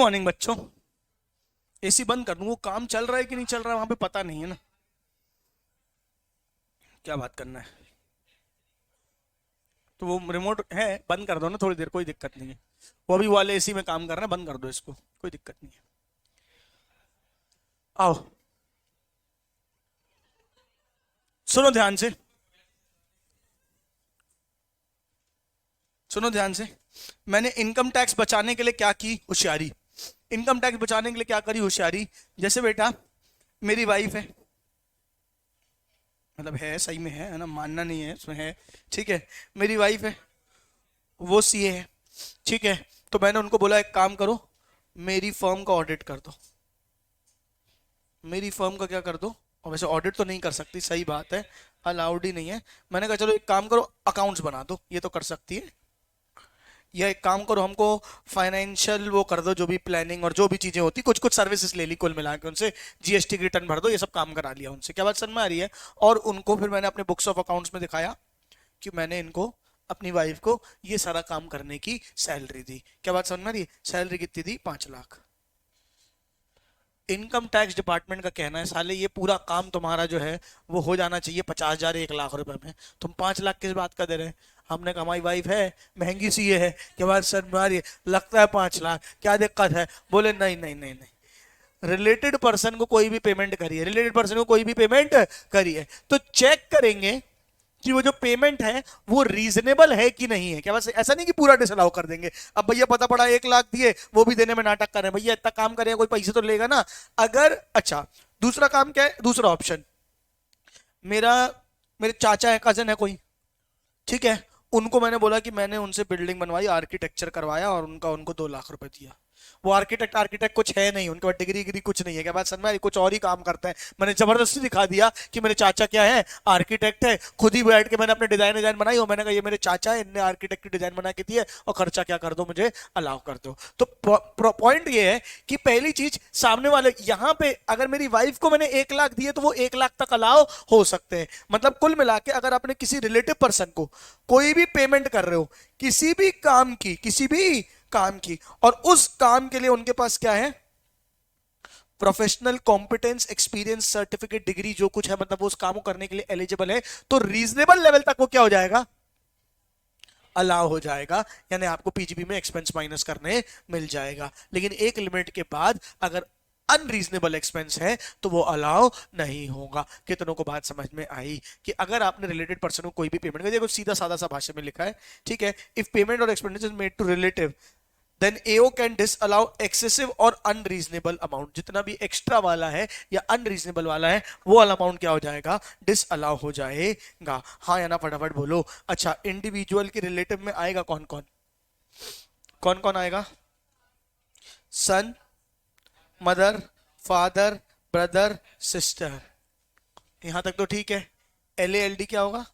Morning बच्चों। AC बंद कर दूं, वो काम चल रहा है कि नहीं चल रहा है वहां पे पता नहीं है ना, क्या बात करना है। तो वो रिमोट है, बंद कर दो ना थोड़ी देर, कोई दिक्कत नहीं है। वो अभी वाले एसी में काम कर रहे हैं, बंद कर दो इसको, कोई दिक्कत नहीं है। आओ सुनो ध्यान से, सुनो ध्यान से। मैंने इनकम टैक्स बचाने के लिए क्या की होशियारी, इनकम टैक्स बचाने के लिए क्या करी होशियारी। जैसे बेटा मेरी वाइफ है, मतलब है सही में है ना, मानना नहीं है उसमें है, ठीक है। मेरी वाइफ है, वो सीए है, ठीक है। तो मैंने उनको बोला एक काम करो, मेरी फर्म का ऑडिट कर दो, मेरी फर्म का क्या कर दो। और वैसे ऑडिट तो नहीं कर सकती, सही बात है, अलाउड ही नहीं है। मैंने कहा चलो एक काम करो, अकाउंट्स बना दो, ये तो कर सकती है। या एक काम करो, हमको फाइनेंशियल वो कर दो, जो भी प्लानिंग और जो भी चीजें होती, कुछ कुछ सर्विसेज ले ली कुल मिला के उनसे, जीएसटी की रिटर्न भर दो, ये सब काम करा लिया उनसे। क्या बात समझ में आ रही है। और उनको फिर मैंने अपने बुक्स ऑफ अकाउंट्स में दिखाया कि मैंने इनको, अपनी वाइफ को ये सारा काम करने की सैलरी दी। क्या बात समझ में आ रही है। सैलरी कितनी दी, 5 लाख। इनकम टैक्स डिपार्टमेंट का कहना है साले ये पूरा काम तुम्हारा जो है वो हो जाना चाहिए 50,000 1 लाख रुपए में, तुम 5 लाख किस बात का दे रहे हैं। हमने कहा हमारी वाइफ है महंगी सी है, के बाद सर मारिए लगता है 5 लाख, क्या दिक्कत है। बोले नहीं नहीं नहीं नहीं, रिलेटेड पर्सन को कोई भी पेमेंट करिए, रिलेटेड पर्सन को कोई भी पेमेंट करिए तो चेक करेंगे कि वो जो पेमेंट है वो रीजनेबल है कि नहीं है। क्या बस ऐसा नहीं कि पूरा डिसअलाउ कर देंगे। अब भैया पता पड़ा 1 लाख दिए, वो भी देने में नाटक कर रहे हैं, भैया इतना काम करें कोई पैसे तो लेगा ना। अगर अच्छा, दूसरा काम क्या है, दूसरा ऑप्शन, मेरा मेरे चाचा है, कजन है कोई, ठीक है। उनको मैंने बोला कि मैंने उनसे बिल्डिंग बनवाई, आर्किटेक्चर करवाया और उनका उनको 2 लाख रुपए दिया। वो आर्किटेक्ट आर्किटेक्ट कुछ है नहीं, उनके पास डिग्री डिग्री कुछ नहीं है। क्या बात समझ में आ रही, कुछ और ही काम करते हैं। मैंने जबरदस्ती दिखा दिया कि मेरे चाचा क्या है, आर्किटेक्ट है। खुद ही बैठ के मैंने अपने डिजाइन डिजाइन बनाई और मैंने कहा ये मेरे चाचा है, इनने आर्किटेक्ट की डिजाइन बना के दी है और खर्चा क्या कर दो मुझे अलाउ कर दो। तो पॉइंट ये है कि पहली चीज सामने वाले, यहां पे अगर मेरी वाइफ को मैंने 1 लाख दिए तो वो 1 लाख तक अलाउ हो सकते हैं। मतलब कुल मिला के अगर आपने किसी रिलेटिव पर्सन को कोई भी पेमेंट कर रहे हो, किसी भी काम की, किसी भी काम की, और उस काम के लिए उनके पास क्या है, professional competence, experience, certificate, degree, जो कुछ है, मतलब वो उस काम को करने के लिए एलिजिबल है, तो रीजनेबल लेवल तक वो क्या हो जाएगा, अलाउ हो जाएगा। यानी आपको पीजीबी में एक्सपेंस माइनस करने मिल जाएगा। लेकिन एक लिमिट के बाद अगर अनरीजनेबल एक्सपेंस है तो वो अलाउ नहीं होगा। कितनों को बात समझ में आई कि अगर आपने रिलेटेड पर्सन को कोई भी पेमेंट कर, देखो सीधा साधा सा भाषा में लिखा है, ठीक है। इफ पेमेंट और expenditure made to relative then AO can disallow excessive और अनरीजनेबल अमाउंट। जितना भी एक्स्ट्रा वाला है या अनरीजनेबल वाला है वो वाला अमाउंट क्या हो जाएगा, डिसअलाउ हो जाएगा। हाँ या ना फटाफट बोलो। अच्छा, इंडिविजुअल के रिलेटिव में आएगा कौन कौन, कौन कौन आएगा, सन, मदर, फादर, ब्रदर, सिस्टर। यहां तक तो ठीक है। LALD क्या होगा,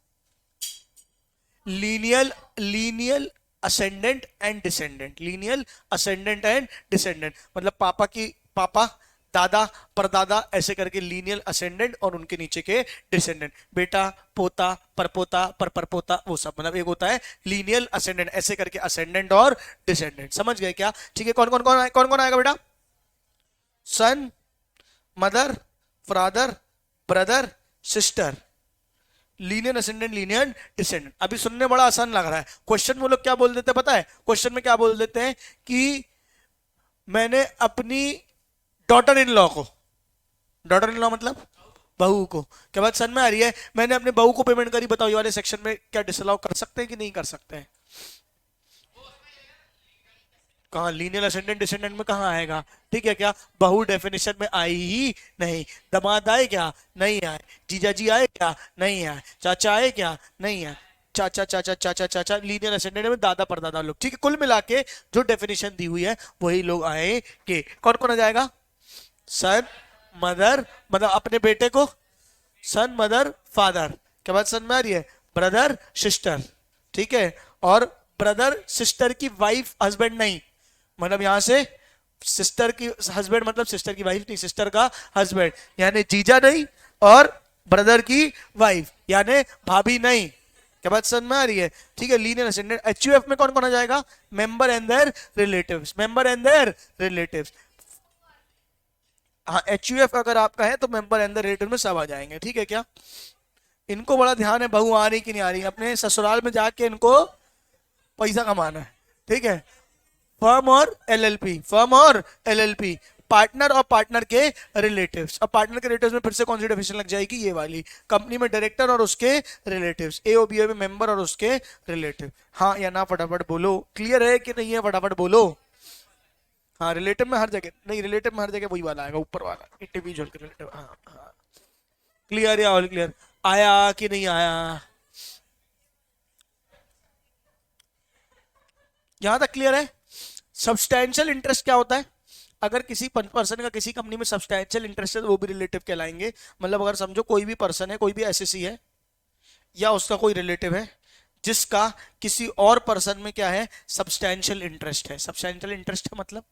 lineal lineal ascendant and descendant, lineal ascendant and descendant, मतलब पापा की पापा, दादा, परदादा, ऐसे करके लीनियल असेंडेंट और उनके नीचे के डिसेंडेंट, बेटा, पोता, परपोता, परपरपोता, वो सब, मतलब एक होता है लीनियल असेंडेंट, ऐसे करके असेंडेंट और डिसेंडेंट। समझ गए क्या, ठीक है। कौन कौन कौन कौन आएगा बेटा, son, mother, father, brother, sister, linear ascendant, linear descendant. अभी सुनने बड़ा आसान लग रहा है, क्वेश्चन वो लोग क्या बोल देते हैं पता है, क्वेश्चन में क्या बोल देते हैं कि मैंने अपनी डॉटर इन लॉ को, डॉटर इन लॉ मतलब बहू को, क्या बात समझ में आ रही है, मैंने अपने बहू को पेमेंट करी, बताओ ये वाले सेक्शन में क्या डिसअलाउ कर सकते हैं कि नहीं कर सकते हैं। कहा लीनियर असेंडेंट डिसेंडेंट में कहां आएगा, ठीक है। क्या बहू डेफिनेशन में आई ही नहीं, दामाद आए क्या, नहीं आए, जीजा जी आए क्या, नहीं आए, चाचा आए क्या, नहीं आए, चाचा चाचा चाचा चाचा, लीनियर असेंडेंट में दादा परदादा लोग, ठीक है। कुल मिला के जो डेफिनेशन दी हुई है वही लोग आएंगे। कौन कौन आ जाएगा, सन, मदर, मतलब अपने बेटे को सन, मदर, फादर, क्या बात समझ में आ रही है, ब्रदर, सिस्टर, ठीक है। और ब्रदर सिस्टर की वाइफ, हस्बैंड नहीं, मतलब यहां से सिस्टर की हस्बैंड मतलब सिस्टर की वाइफ नहीं, सिस्टर का हस्बैंड, यानी जीजा नहीं, और ब्रदर की वाइफ यानी भाभी नहीं, क्या बात समझ में आ रही है? ठीक है, लीनियर असेंडेंट। एचयूएफ में कौन कौन आ जाएगा? Member and their relatives, member and their relatives. हाँ, एचयूएफ अगर आपका है तो मेंबर एंड द रिलेटिव में सब आ जाएंगे। ठीक है क्या? इनको बड़ा ध्यान है बहू आ रही कि नहीं आ रही, अपने ससुराल में जाके इनको पैसा कमाना है। ठीक है, फर्म और एलएलपी, फर्म और एलएलपी, पार्टनर और पार्टनर के रिलेटिव्स। अब पार्टनर के रिलेटिव्स में फिर से कौन सी डेफिनेशन लग जाएगी? ये वाली। कंपनी में डायरेक्टर और उसके रिलेटिव्स, एओबीओ में मेंबर और उसके रिलेटिव। हाँ या ना फटाफट बोलो, क्लियर है कि नहीं है? फटाफट बोलो। हाँ, रिलेटिव में हर जगह नहीं, रिलेटिव में हर जगह वही वाला आएगा, ऊपर वाला इंडिविजुअल के रिलेटिव। हाँ हाँ, क्लियर या ऑल क्लियर? आया कि नहीं आया? यहां तक क्लियर है? सब्सटैंशियल इंटरेस्ट क्या होता है? अगर किसी पर्सन का किसी कंपनी में सब्सटैंशियल इंटरेस्ट है तो वो भी रिलेटिव कहलाएंगे। मतलब अगर समझो कोई भी पर्सन है, कोई भी एसएससी है या उसका कोई रिलेटिव है जिसका किसी और पर्सन में क्या है? सब्सटैंशियल इंटरेस्ट है। सब्सटैंशियल इंटरेस्ट है मतलब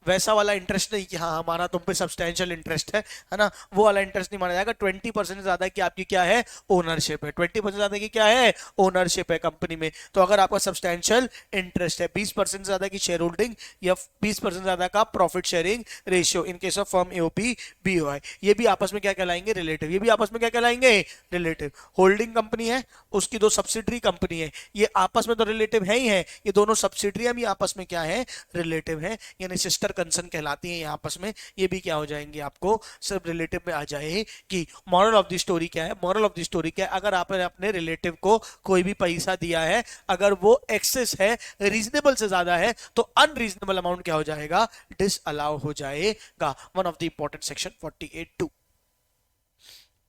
वैसा वाला इंटरेस्ट नहीं कि हाँ हमारा तुम पे सब्सटैंशियल इंटरेस्ट है ना, वो वाला इंटरेस्ट नहीं माना जाएगा। 20% ज्यादा की आपकी क्या है? ओनरशिप है। 20% ज्यादा की क्या है? ओनरशिप है कंपनी में। तो अगर आपका सब्सटैंशियल इंटरेस्ट है, 20% ज्यादा की शेयर होल्डिंग या 20% ज्यादा का profit sharing ratio in case of firm AOP BOI, ये भी आपस में क्या कहलाएंगे? रिलेटिव। ये भी आपस में क्या कहलाएंगे? रिलेटिव। होल्डिंग कंपनी है, उसकी दो सब्सिडरी कंपनी है, ये आपस में तो रिलेटिव है ही है, ये दोनों सब्सिडरियां भी आपस में क्या है? रिलेटिव है, यानी सिस्टर कंसर्न कहलाती हैं आपस में। ये भी क्या हो जाएंगे? आपको सब रिलेटिव में आ जाए। कि मॉरल ऑफ द स्टोरी क्या है? मॉरल ऑफ द स्टोरी क्या है? अगर आपने अपने रिलेटिव को कोई भी पैसा दिया है, अगर वो एक्सेस है, रीजनेबल से ज्यादा है, तो अनरीजनेबल अमाउंट क्या हो जाएगा? डिसअलाउ हो जाएगा। One of the important section 48(2).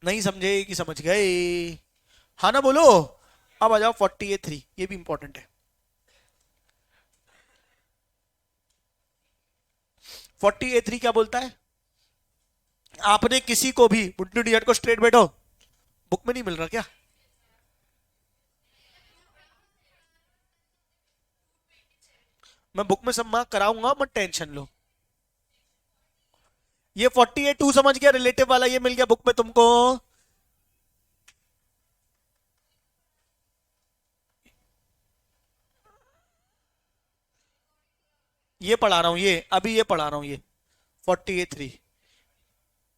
नहीं समझे कि समझ गए? हाँ ना बोलो। अब आ जाओ 48(3), ये भी इंपॉर्टेंट है। 48(3) क्या बोलता है? आपने किसी को भी, बुड्ढू डियट को स्ट्रेट बैठो, बुक में नहीं मिल रहा क्या? मैं बुक में सब मार्क कराऊंगा, मत टेंशन लो। ये 48(2) समझ गया, रिलेटिव वाला ये मिल गया बुक में तुमको। ये पढ़ा रहा हूं, ये अभी ये पढ़ा रहा हूं, ये 48(3).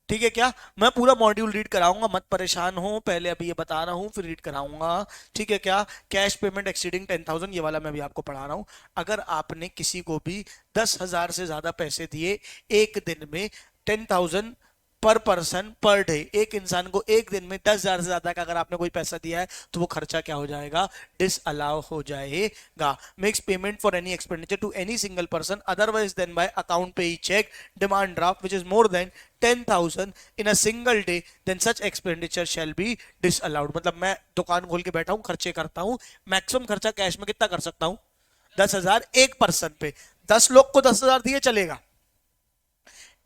ठीक है क्या? मैं पूरा मॉड्यूल रीड कराऊंगा, मत परेशान हो, पहले अभी ये बता रहा हूं फिर रीड कराऊंगा। ठीक है क्या? कैश पेमेंट एक्सीडिंग 10,000, ये वाला मैं अभी आपको पढ़ा रहा हूं। अगर आपने किसी को भी 10,000 से ज्यादा पैसे दिए एक दिन में, 10,000 पर पर्सन पर डे, एक इंसान को एक दिन में 10,000 से ज्यादा का अगर आपने कोई पैसा दिया है तो वो खर्चा क्या हो जाएगा? डिसअलाउ हो जाएगा। Makes payment for any expenditure to any single person otherwise than by account पे cheque demand draft which is more than 10,000 in a single day, then such expenditure shall be disallowed। मतलब मैं दुकान खोल के बैठा हूं, खर्चे करता हूं, मैक्सिमम खर्चा कैश में कितना कर सकता हूं? 10,000 एक पर्सन पे। 10 लोग को 10,000 दिए चलेगा।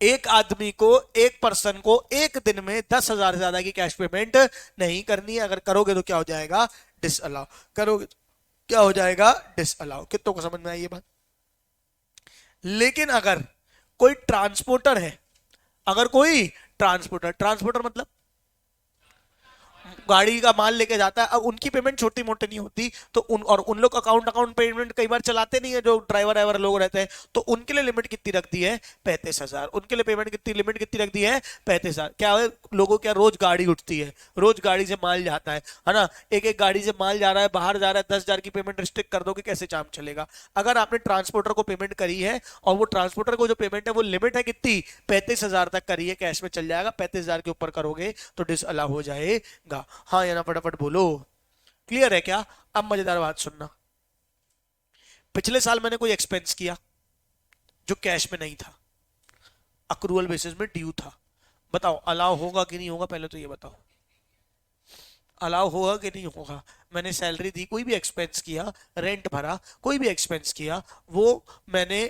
एक आदमी को, एक पर्सन को एक दिन में 10,000 से ज्यादा की कैश पेमेंट नहीं करनी है। अगर करोगे तो क्या हो जाएगा? डिसअलाउ। करोगे तो क्या हो जाएगा? डिसअलाउ। कितनों को समझ में आई ये बात? लेकिन अगर कोई ट्रांसपोर्टर है, अगर कोई ट्रांसपोर्टर, ट्रांसपोर्टर मतलब गाड़ी का माल लेके जाता है, अब उनकी पेमेंट छोटी मोटी नहीं होती, तो उन लोग अकाउंट अकाउंट पेमेंट कई बार चलाते नहीं है, जो ड्राइवर ड्राइवर लोग रहते हैं, तो उनके लिए लिमिट कितनी रख दी है? 35,000। उनके लिए पेमेंट कितनी, लिमिट कितनी रख दी है? 35,000। क्या है? लोगों क्या रोज गाड़ी उठती है, रोज गाड़ी से माल जाता है ना, एक एक गाड़ी से माल जा रहा है, बाहर जा रहा है, 10,000 की पेमेंट रिस्ट्रिक्ट कर दोगे, कैसे काम चलेगा? अगर आपने ट्रांसपोर्टर को पेमेंट करी है और वो ट्रांसपोर्टर को जो पेमेंट है वो लिमिट है कितनी? 35,000 तक करी है, कैश में चल जाएगा। 35,000 के ऊपर करोगे तो डिसअलाउ हो जाएगा। हाँ या ना फटाफट बोलो। क्लियर है क्या? अब मजेदार बात सुनना। पिछले साल मैंने कोई एक्सपेंस किया जो कैश में नहीं था, अक्रूवल बेसिस में ड्यू था। बताओ अलाउ होगा कि नहीं होगा? पहले तो ये बताओ, अलाउ होगा कि नहीं होगा? मैंने सैलरी दी, कोई भी एक्सपेंस किया, रेंट भरा, कोई भी एक्सपेंस किया, वो मैंने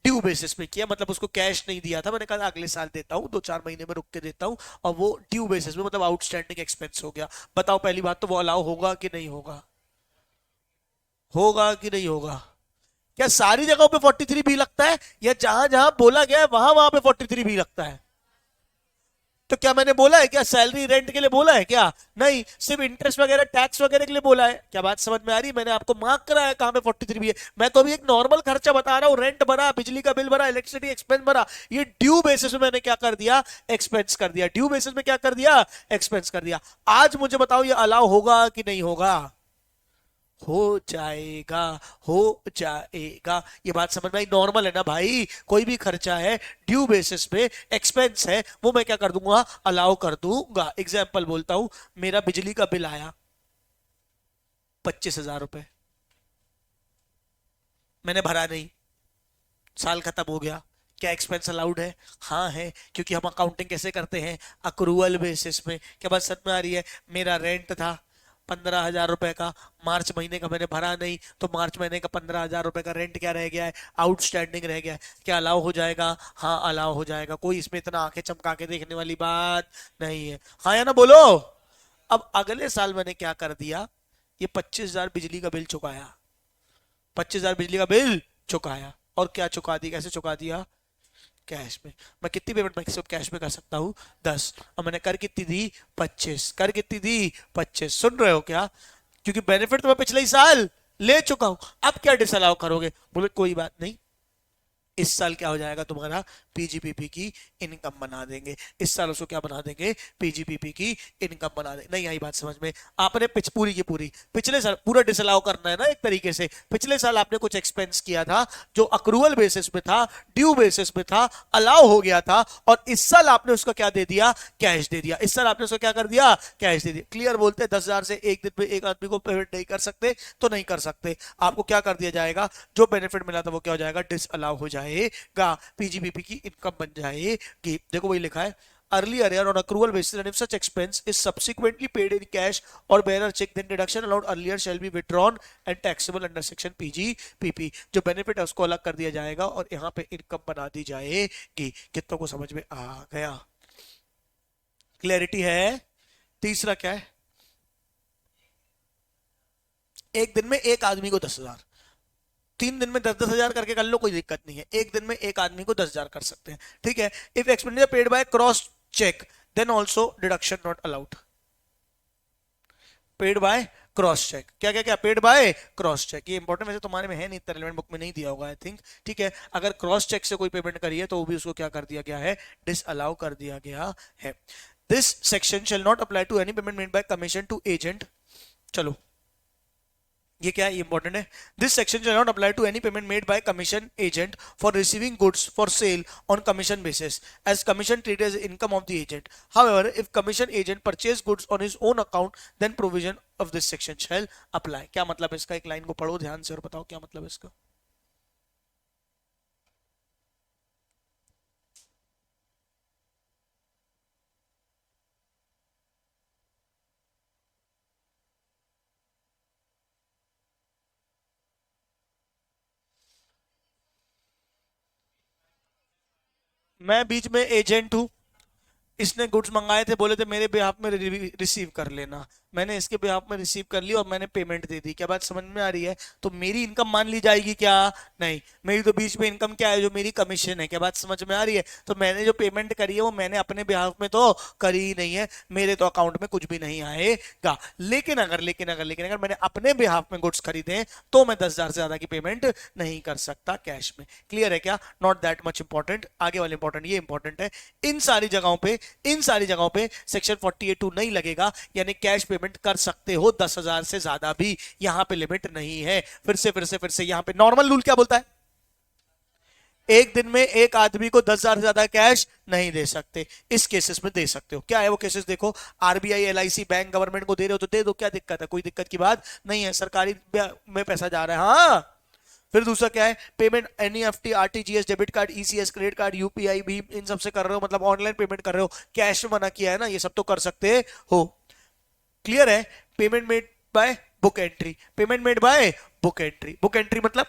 ड्यू बेसिस पे किया, मतलब उसको कैश नहीं दिया था, मैंने कहा अगले साल देता हूँ, 2-4 महीने में रुक के देता हूँ, और वो ड्यू बेसिस में मतलब आउटस्टैंडिंग एक्सपेंस हो गया। बताओ पहली बात तो वो अलाउ होगा कि नहीं होगा? होगा कि नहीं होगा? क्या सारी जगहों पे 43 भी लगता है, या जहां जहां बोला गया है वहां वहां पे 43 भी लगता है? तो क्या मैंने बोला है क्या सैलरी रेंट के लिए बोला है क्या? नहीं, सिर्फ इंटरेस्ट वगैरह टैक्स वगैरह के लिए बोला है। क्या बात समझ में आ रही है? मैंने आपको मार्क कराया है कहां पे 43 भी है। मैं तो अभी एक नॉर्मल खर्चा बता रहा हूं, रेंट भरा, बिजली का बिल भरा, इलेक्ट्रिसिटी एक्सपेंस भरा, ये ड्यू बेसिस में मैंने क्या कर दिया? एक्सपेंस कर दिया। ड्यू बेसिस में क्या कर दिया? एक्सपेंस कर दिया। आज मुझे बताओ ये अलाउ होगा कि नहीं होगा? हो जाएगा, हो जाएगा। ये बात समझ में आई? नॉर्मल है ना भाई, कोई भी खर्चा है ड्यू बेसिस पे एक्सपेंस है, वो मैं क्या कर दूंगा? अलाउ कर दूंगा। एग्जाम्पल बोलता हूं, मेरा बिजली का बिल आया 25,000 रुपए, मैंने भरा नहीं, साल खत्म हो गया, क्या एक्सपेंस अलाउड है? हाँ है, क्योंकि हम अकाउंटिंग कैसे करते हैं? अक्रूवल बेसिस में। क्या बात समझ में आ रही है? मेरा रेंट था 15,000 रुपए का, मार्च महीने का मैंने भरा नहीं, तो मार्च महीने का 15,000 रुपए का रेंट क्या रह गया है? आउटस्टैंडिंग रह गया है। क्या अलाउ हो जाएगा? हाँ अलाउ हो जाएगा। कोई इसमें इतना आंखें चमका के देखने वाली बात नहीं है। हाँ या ना बोलो। अब अगले साल मैंने क्या कर दिया? ये 25,000 बिजली का बिल चुकाया, 25,000 बिजली का बिल चुकाया, और क्या चुका दी? कैसे चुका दिया? कैश में। मैं कितनी पेमेंट मैक्सिमम कैश में कर सकता हूँ? 10। और मैंने कर कितनी दी? 25। कर कितनी दी? 25। सुन रहे हो क्या? क्योंकि बेनिफिट तो मैं पिछले ही साल ले चुका हूं, अब क्या डिसअलाउ करोगे? बोले कोई बात नहीं, इस साल क्या हो जाएगा तुम्हारा? पीजीपीपी की इनकम बना देंगे। इस साल उसको क्या बना देंगे? पीजीपीपी की इनकम बना देंगे। नहीं आई बात समझ में? आपने पूरी की पूरी पिछले साल पूरा डिसअलाउ करना है ना एक तरीके से। पिछले साल आपने कुछ एक्सपेंस किया था जो अक्रूवल बेसिस में था, ड्यू बेसिस में था, अलाउ हो गया था, और इस साल आपने उसको क्या दे दिया? कैश दे दिया। इस साल आपने उसको क्या कर दिया? कैश दे दिया। क्लियर बोलते हैं 10,000 से एक दिन में एक आदमी को पेमेंट नहीं कर सकते तो नहीं कर सकते। आपको क्या कर दिया जाएगा? जो बेनिफिट मिला था वो क्या हो जाएगा? डिसअलाउ हो जाएगा, पीजीबीपी की इनकम बन जाएगी। देखो वही लिखा है, earlier arrear on accrual basis, and if such expense is subsequently paid in cash or bearer check, then deduction allowed earlier shall be withdrawn and taxable under section PGPP। जो benefit है उसको अलग कर दिया जाएगा और यहाँ पे इनकम बना दी जाएगी। कितनों को समझ में आ गया? क्लैरिटी है? तीसरा क्या है? एक दिन में एक आदमी को 10,000, 3 दिन में 10-10 हजार करके कर लो, कोई दिक्कत नहीं है। एक दिन में एक आदमी को 10,000 कर सकते हैं, ठीक है। If expenditure paid by cross cheque then also deduction not allowed. Paid by cross cheque, क्या क्या क्या? Paid by cross cheque. ये इंपॉर्टेंट वैसे तुम्हारे में है नहीं, इतना रेलेवेंट बुक में नहीं दिया होगा आई थिंक, ठीक है। अगर क्रॉस चेक से कोई पेमेंट करी है तो वो भी उसको क्या कर दिया गया है? डिसअलाउ कर दिया गया है। This section shall not apply to any payment made by commission to agent. चलो ये क्या है? इंपॉर्टेंट है। This section shall not apply to any payment made by commission agent for receiving goods for sale on commission basis, as commission treated as income of the agent. However if commission agent purchase goods on his own account then provision of this section shall apply. क्या मतलब है इसका? एक line को पढ़ो ध्यान से और बताओ क्या मतलब है इसका। मैं बीच में एजेंट हूं, इसने गुड्स मंगाए थे, बोले थे मेरे बिहाफ में रिसीव कर लेना, मैंने इसके बिहाफ में रिसीव कर ली और मैंने पेमेंट दे दी। क्या बात समझ में आ रही है? तो मेरी इनकम मान ली जाएगी क्या? नहीं, मेरी तो बीच में इनकम क्या है? जो मेरी कमीशन है। क्या बात समझ में आ रही है? तो मैंने जो पेमेंट करी है वो मैंने अपने बिहाफ में तो करी ही नहीं है, मेरे तो अकाउंट में कुछ भी नहीं आएगा। लेकिन अगर मैंने अपने बिहाफ में गुड्स खरीदे तो मैं 10,000 से ज्यादा की पेमेंट नहीं कर सकता कैश में। क्लियर है क्या? Not that much important. आगे वाले इंपॉर्टेंट, ये इंपॉर्टेंट है। इन सारी जगहों पे सेक्शन 48(2) नहीं लगेगा, यानी कैश पेमेंट कर सकते हो 10,000 से ज्यादा भी, यहां पे लिमिट नहीं है। फिर से यहां पे नॉर्मल रूल क्या बोलता है? एक दिन में एक आदमी को 10,000 से ज्यादा कैश नहीं दे सकते। इस केसेस में दे सकते हो। क्या है वो केसेस? देखो, आरबीआई, एलआईसी, बैंक गवर्नमेंट को दे रहे हो तो दे दो, क्या दिक्कत है? कोई दिक्कत की बात नहीं है, सरकारी में पैसा जा रहा है। हाँ, फिर दूसरा क्या है? Payment NEFT, RTGS, debit card, ECS, credit card, UPI भी, इन सब से कर रहे हो, मतलब ऑनलाइन पेमेंट कर रहे हो, कैश में मना किया है ना, ये सब तो कर सकते हो। क्लियर है? Payment made bye book entry, payment made bye book entry. Book entry मतलब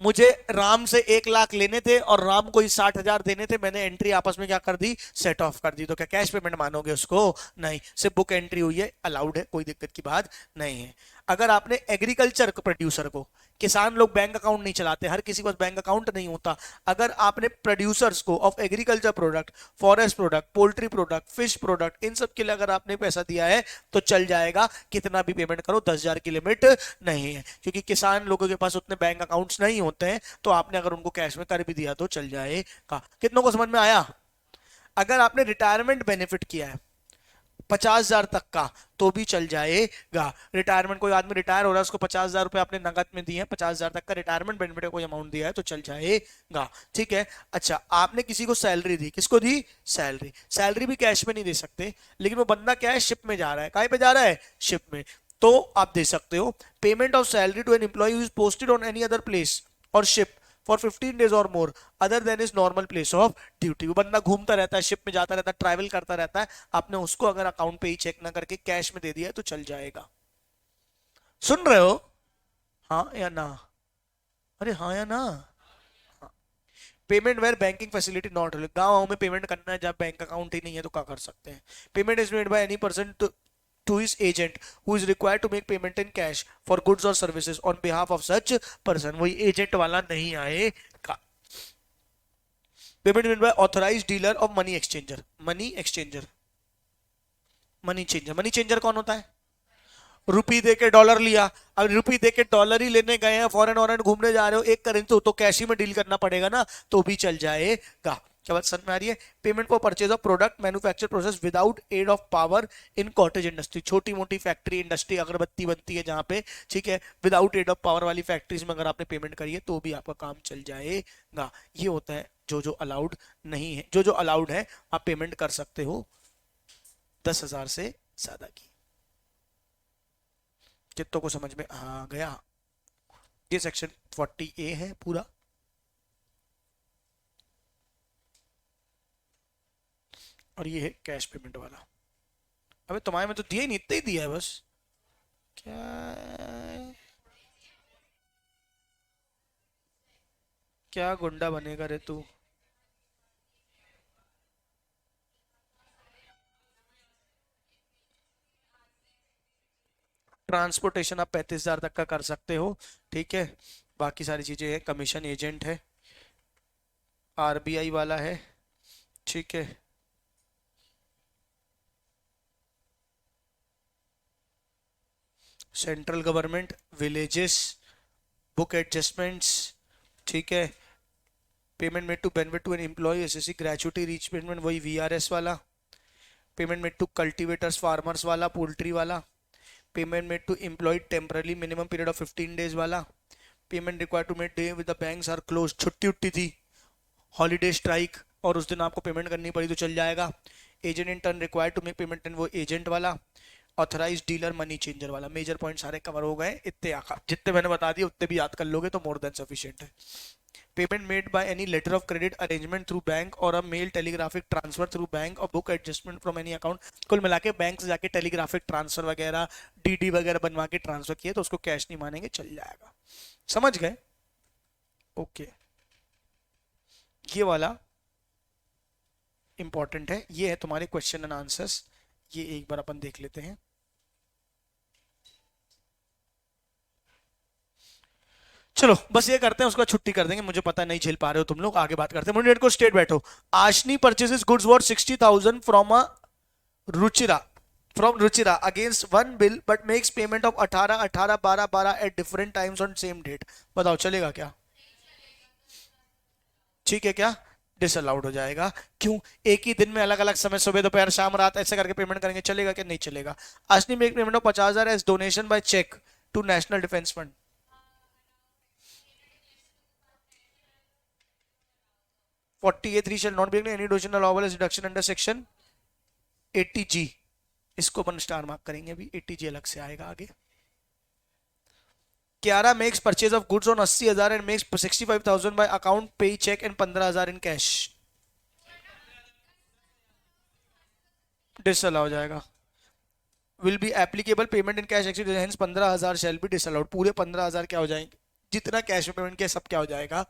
मुझे राम से 1 लाख लेने थे और राम को ही 60,000 देने थे, मैंने एंट्री आपस में क्या कर दी? सेट ऑफ कर दी। तो क्या कैश पेमेंट मानोगे उसको? नहीं, सिर्फ बुक एंट्री हुई है, अलाउड है, कोई दिक्कत की बात नहीं है। अगर आपने एग्रीकल्चर प्रोड्यूसर को, किसान लोग बैंक अकाउंट नहीं चलाते, हर किसी के पास बैंक अकाउंट नहीं होता, अगर आपने प्रोड्यूसर्स को of agriculture product, forest product, poultry product, fish product, इन सब के लिए अगर आपने पैसा दिया है तो चल जाएगा, कितना भी पेमेंट करो, 10,000 की लिमिट नहीं है, क्योंकि किसान लोगों के पास उतने बैंक अकाउंट्स नहीं होते हैं, तो आपने अगर उनको कैश में कर भी दिया तो चल जाएगा। कितनों को समझ में आया? अगर आपने रिटायरमेंट बेनिफिट किया है 50,000 तक का तो भी चल जाएगा। रिटायरमेंट, कोई आदमी रिटायर हो रहा है, उसको 50,000 रुपए आपने नगद में दिए हैं, 50,000 तक का रिटायरमेंट बेनिफिट कोई अमाउंट दिया है तो चल जाएगा। ठीक है। अच्छा, आपने किसी को सैलरी दी, किसको दी? सैलरी। सैलरी भी कैश में नहीं दे सकते, लेकिन वो बंदा क्या है, शिप में जा रहा है। काहे पे जा रहा है? शिप में। तो आप दे सकते हो payment of salary to an employee who is posted on any other place और शिप फॉर 15 डेज और more other than is normal place of duty. वो बंदा घूमता रहता है, शिप में जाता रहता है, ट्रैवल करता रहता है, आपने उसको अगर अकाउंट पे ही चेक ना करके कैश में दे दिया तो चल जाएगा। सुन रहे हो? हाँ या ना? अरे हाँ या ना? Payment where banking facility not available. गाँव में पेमेंट करना है जब बैंक अकाउंट ही नहीं है तो क्या कर सकते हैं? Payment is made by any person to his agent who is required to make payment in cash for goods or services on behalf of such person। वही एजेंट वाला नहीं आएगा। Payment made bye authorised dealer of money exchanger. Money exchanger, money changer. Money changer कौन होता है? रुपी दे के dollar लिया, अब रुपी दे के डॉलर ही लेने गए हैं, फॉरेन ऑरेन घूमने जा रहे हो, एक करेंसी तो कैश ही में डील करना पड़ेगा ना, तो भी चल जाएगा। क्या बात समझ में आ रही है? Payment for purchase of product manufacture process without aid of power in cottage industry. छोटी मोटी फैक्ट्री इंडस्ट्री, अगरबत्ती बनती है जहां पे, ठीक है, विदाउट एड ऑफ पावर वाली फैक्ट्रीज में अगर आपने पेमेंट करी है तो भी आपका काम चल जाएगा। ये होता है जो जो अलाउड नहीं है। जो जो अलाउड है आप पेमेंट कर सकते हो 10,000 से ज्यादा की। कितनों को समझ में आ गया? ये सेक्शन 40A है पूरा। और ये है कैश पेमेंट वाला। अबे तुम्हारे में तो दिया ही नहीं, इतना ही दिया है बस। क्या क्या गुंडा बनेगा रे तू? ट्रांसपोर्टेशन आप 35,000 तक का कर सकते हो। ठीक है। बाकी सारी चीजें हैं, कमीशन एजेंट है, आरबीआई वाला है। ठीक है। Central government, villages, book adjustments. ठीक है। Payment made to benefit to an employ, SSC gratuity reach payment, वही वीआरएस वाला। Payment made to cultivators farmers वाला, पोल्ट्री वाला। Payment made to employ temporary minimum period of 15 days वाला। Payment required to made day with the banks are close, छुट्टी उट्टी थी, holiday strike, और उस दिन आपको पेमेंट करनी पड़ी तो चल जाएगा। Agent in turn required to make payment in, वो एजेंट वाला। ऑथराइज डीलर, मनी चेंजर वाला। मेजर पॉइंट सारे कवर हो गए। इतने आखा जितने मैंने बता दिए उतने भी याद कर लोगे तो मोर देन सफिशिएंट है। Payment made by any letter of credit arrangement through bank और a mail telegraphic transfer through bank और book adjustment from any account. कुल मिला के बैंक से जाके टेलीग्राफिक ट्रांसफर वगैरह, डीडी वगैरह बनवा के ट्रांसफर किए तो उसको कैश नहीं मानेंगे, चल जाएगा। समझ गए? ओके। ये वाला इंपॉर्टेंट है। ये है तुम्हारे क्वेश्चन एंड आंसर्स। ये एक बार अपन देख लेते हैं। चलो बस ये करते हैं, उसके बाद छुट्टी कर देंगे। मुझे पता नहीं झेल पा रहे हो तुम लोग, आगे बात करते हैं। मुझे को स्टेट बैठो। Ashni purchases goods worth 60,000 from a Ruchira, from Ruchira against one bill but makes payment of 18 18 12 12 at different times on same date. बताओ चलेगा क्या? ठीक है क्या? डिसअलाउड हो जाएगा। क्यों? एक ही दिन में अलग अलग समय, सुबह दोपहर शाम रात ऐसे करके पेमेंट करेंगे, चलेगा क्या? नहीं चलेगा। Ashni make payment of 50,000 as donation by cheque to national defence fund. 40A3 shall not be any donation allowable as deduction under section 80G। इसको अपन स्टार मार्क करेंगे अभी, 80G अलग से आएगा आगे। Kiara makes purchase of goods on 80,000 and makes 65,000 by account pay check and 15,000 in cash। Disallow हो जाएगा। Will be applicable payment in cash exceed hence 15,000 shall be disallowed. पूरे 15,000 क्या हो जाएंगे? जितना कैश में पेमेंट किया सब क्या हो जाएगा?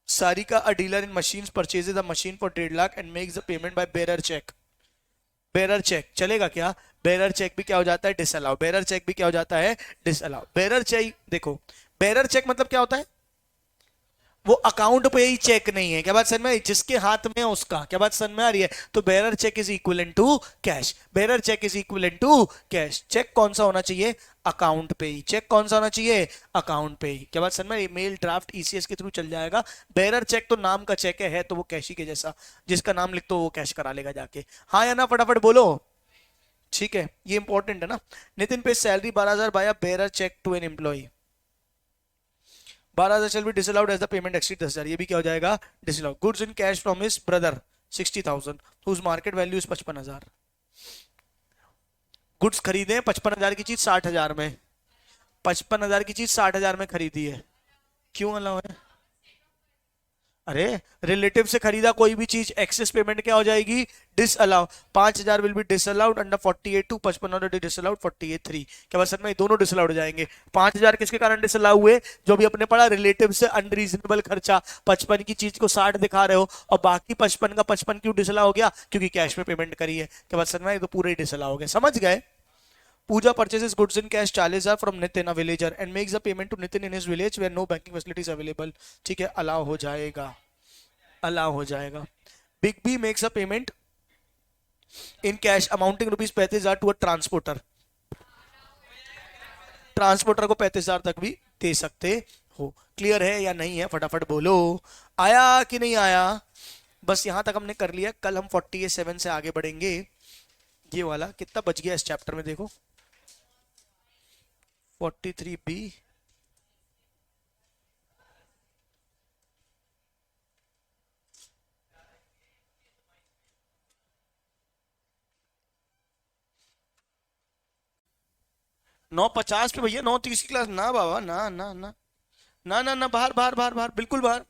Sarika, a dealer in machines, purchases a machine for 1.5 lakh and makes the payment by bearer check। Bearer check चलेगा क्या? बेरर चेक भी क्या हो जाता है? डिसअलाउ। बेरर चेक भी क्या हो जाता है? डिसअलाउ। बेरर चेक देखो, बेरर चेक मतलब क्या होता है? वो अकाउंट पे ही चेक नहीं है। क्या बात समझ में आई? जिसके हाथ में है उसका। क्या बात समझ में आ रही है? तो bearer cheque is equivalent to cash. Bearer cheque is equivalent to cash. Cheque कौन सा होना चाहिए? अकाउंट पे ही। चेक कौन सा होना चाहिए? अकाउंट पे ही। क्या बात समझ में? मेल ड्राफ्ट ईसीएस के थ्रू चल जाएगा। बेरर चेक तो नाम का चेक है तो वो कैश ही के जैसा, जिसका नाम लिख दो वो कैश करा लेगा जाके। हाँ या ना, फटाफट बोलो। ठीक है, ये इंपॉर्टेंट है ना। Nitin pay salary 12,000 by bearer cheque to an employee. 12,000 shall be disallowed as the payment exceed 10,000। ये भी क्या हो जाएगा? Disallowed. Goods in cash from his brother 60,000 whose market value is 55,000। Goods खरीदे 55,000 की चीज 60,000 में। 55,000 की चीज 60,000 में खरीदी है, क्यों अलाउ है? अरे, रिलेटिव से खरीदा कोई भी चीज, एक्सेस पेमेंट क्या हो जाएगी? Disallow. 5,000 will be disallowed under 48(2). 55 disallowed 48(3). क्या बस में दोनों डिसअलाउड हो जाएंगे। 5,000 किसके कारण डिसअलाउ हुए? जो भी अपने पढ़ा, रिलेटिव से अनरीजनेबल खर्चा। 55 की चीज को 60 दिखा रहे हो और बाकी 55 का 55 क्यों डिसअलाउ हो गया? क्योंकि कैश में पेमेंट करी है। क्या बस में तो पूरे ही डिसअलाउ हो गए। समझ गए? Pooja purchases goods in cash 40,000 from Nitin, a villager, and makes the payment to Nitin in his village where no banking facilities available। ठीक है, अलाउ हो जाएगा, अलाउ हो जाएगा। Big B makes a payment in cash amounting ₹35,000 to a transporter. Transporter को 35,000 तक भी दे सकते हो। क्लियर है या नहीं है? फटाफट बोलो। आया कि नहीं आया? बस यहां तक हमने कर लिया। कल हम 47 से आगे बढ़ेंगे। ये वाला कितना बच गया इस चैप्टर में देखो। 43B। नौ 50 पे भैया, 9:30 की क्लास ना बाबा, ना ना ना ना ना ना, बाहर बाहर बाहर बाहर, बिल्कुल बाहर।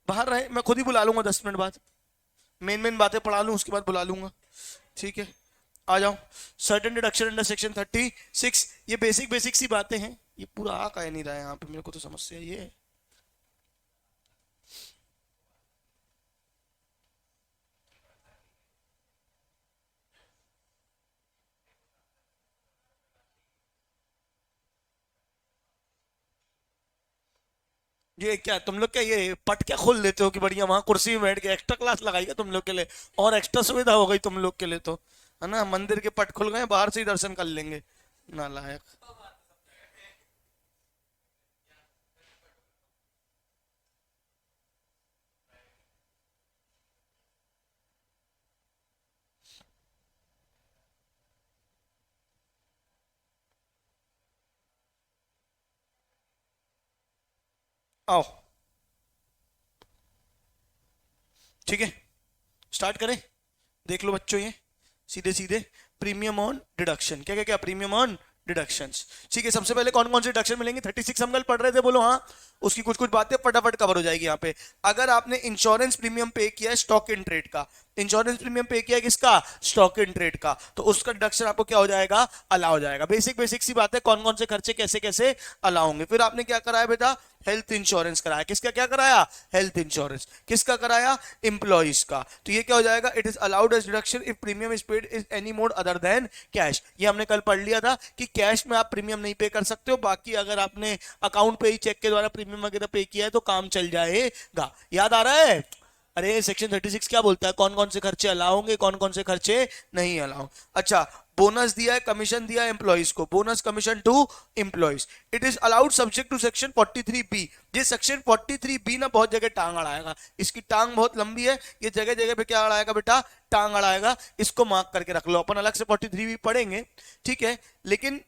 बाहर रहे, मैं खुद ही बुला लूंगा 10 मिनट बाद। मेन मेन बातें पढ़ा लूं, उसके बाद बुला लूंगा। ठीक है, आ जाओ। Certain deduction under section 36। ये बेसिक बेसिक सी बातें हैं। ये पूरा आ का नहीं रहा है यहाँ पे, मेरे को तो समस्या ये है। ये क्या तुम लोग, क्या ये पट क्या खोल लेते हो कि बढ़िया वहां कुर्सी में बैठ के एक्स्ट्रा क्लास लगाई है तुम लोग के लिए? और एक्स्ट्रा सुविधा हो गई तुम लोग के लिए तो, है ना। मंदिर के पट खुल गए, बाहर से ही दर्शन कर लेंगे। नालायक। आओ, ठीक है, स्टार्ट करें। देख लो बच्चों, ये सीधे सीधे प्रीमियम ऑन डिडक्शन। क्या क्या क्या? Premium on deductions. ठीक है, सबसे पहले कौन कौन से डिडक्शन मिलेंगे? 36 हम कल पढ़ रहे थे, बोलो हाँ। उसकी कुछ कुछ बातें फटाफट कवर हो जाएगी यहाँ पे। अगर आपने इंश्योरेंस प्रीमियम पे किया है स्टॉक इन ट्रेड का, इंश्योरेंस प्रीमियम पे किया है किसका? स्टॉक इन ट्रेड का, तो उसका डिडक्शन आपको क्या हो जाएगा? अलाउ हो जाएगा। बेसिक बेसिक सी बात है, कौन कौन से खर्चे कैसे कैसे अलाउ होंगे। फिर आपने क्या कराया बेटा? हेल्थ इंश्योरेंस कराया। किसका क्या कराया? Health insurance. किसका कराया? एम्प्लॉइज का। तो ये क्या हो जाएगा? It is allowed as deduction if premium is paid is any mode other than cash. ये हमने कल पढ़ लिया था कि कैश में आप प्रीमियम नहीं पे कर सकते हो, बाकी अगर आपने अकाउंट पे ही चेक के द्वारा प्रीमियम वगैरह पे किया है तो काम चल जाएगा। याद आ रहा है? अरे सेक्शन 36 क्या बोलता है? कौन कौन से खर्चे अलाउ होंगे, कौन कौन से खर्चे नहीं अलाउ। अच्छा, बोनस दिया है, कमीशन दिया है एम्प्लॉइज को, bonus commission to employees. It is allowed subject to section 43B। ये सेक्शन 43B ना बहुत जगह टांग अड़ाएगा। इसकी टांग बहुत लंबी है, ये जगह जगह पे क्या अड़ाएगा बेटा? टांग अड़ाएगा। इसको मार्क करके रख लो, अपन अलग से 43B पढ़ेंगे, ठीक है। लेकिन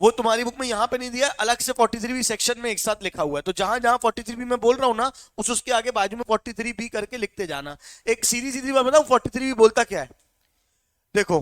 वो तुम्हारी बुक में यहां पे नहीं दिया, अलग से 43B सेक्शन में एक साथ लिखा हुआ है। तो जहां जहां 43B में बोल रहा हूं ना, उसके आगे बाजू में 43B करके लिखते जाना। एक सीधी सीधी बात बताऊं, 43B बोलता क्या है? देखो,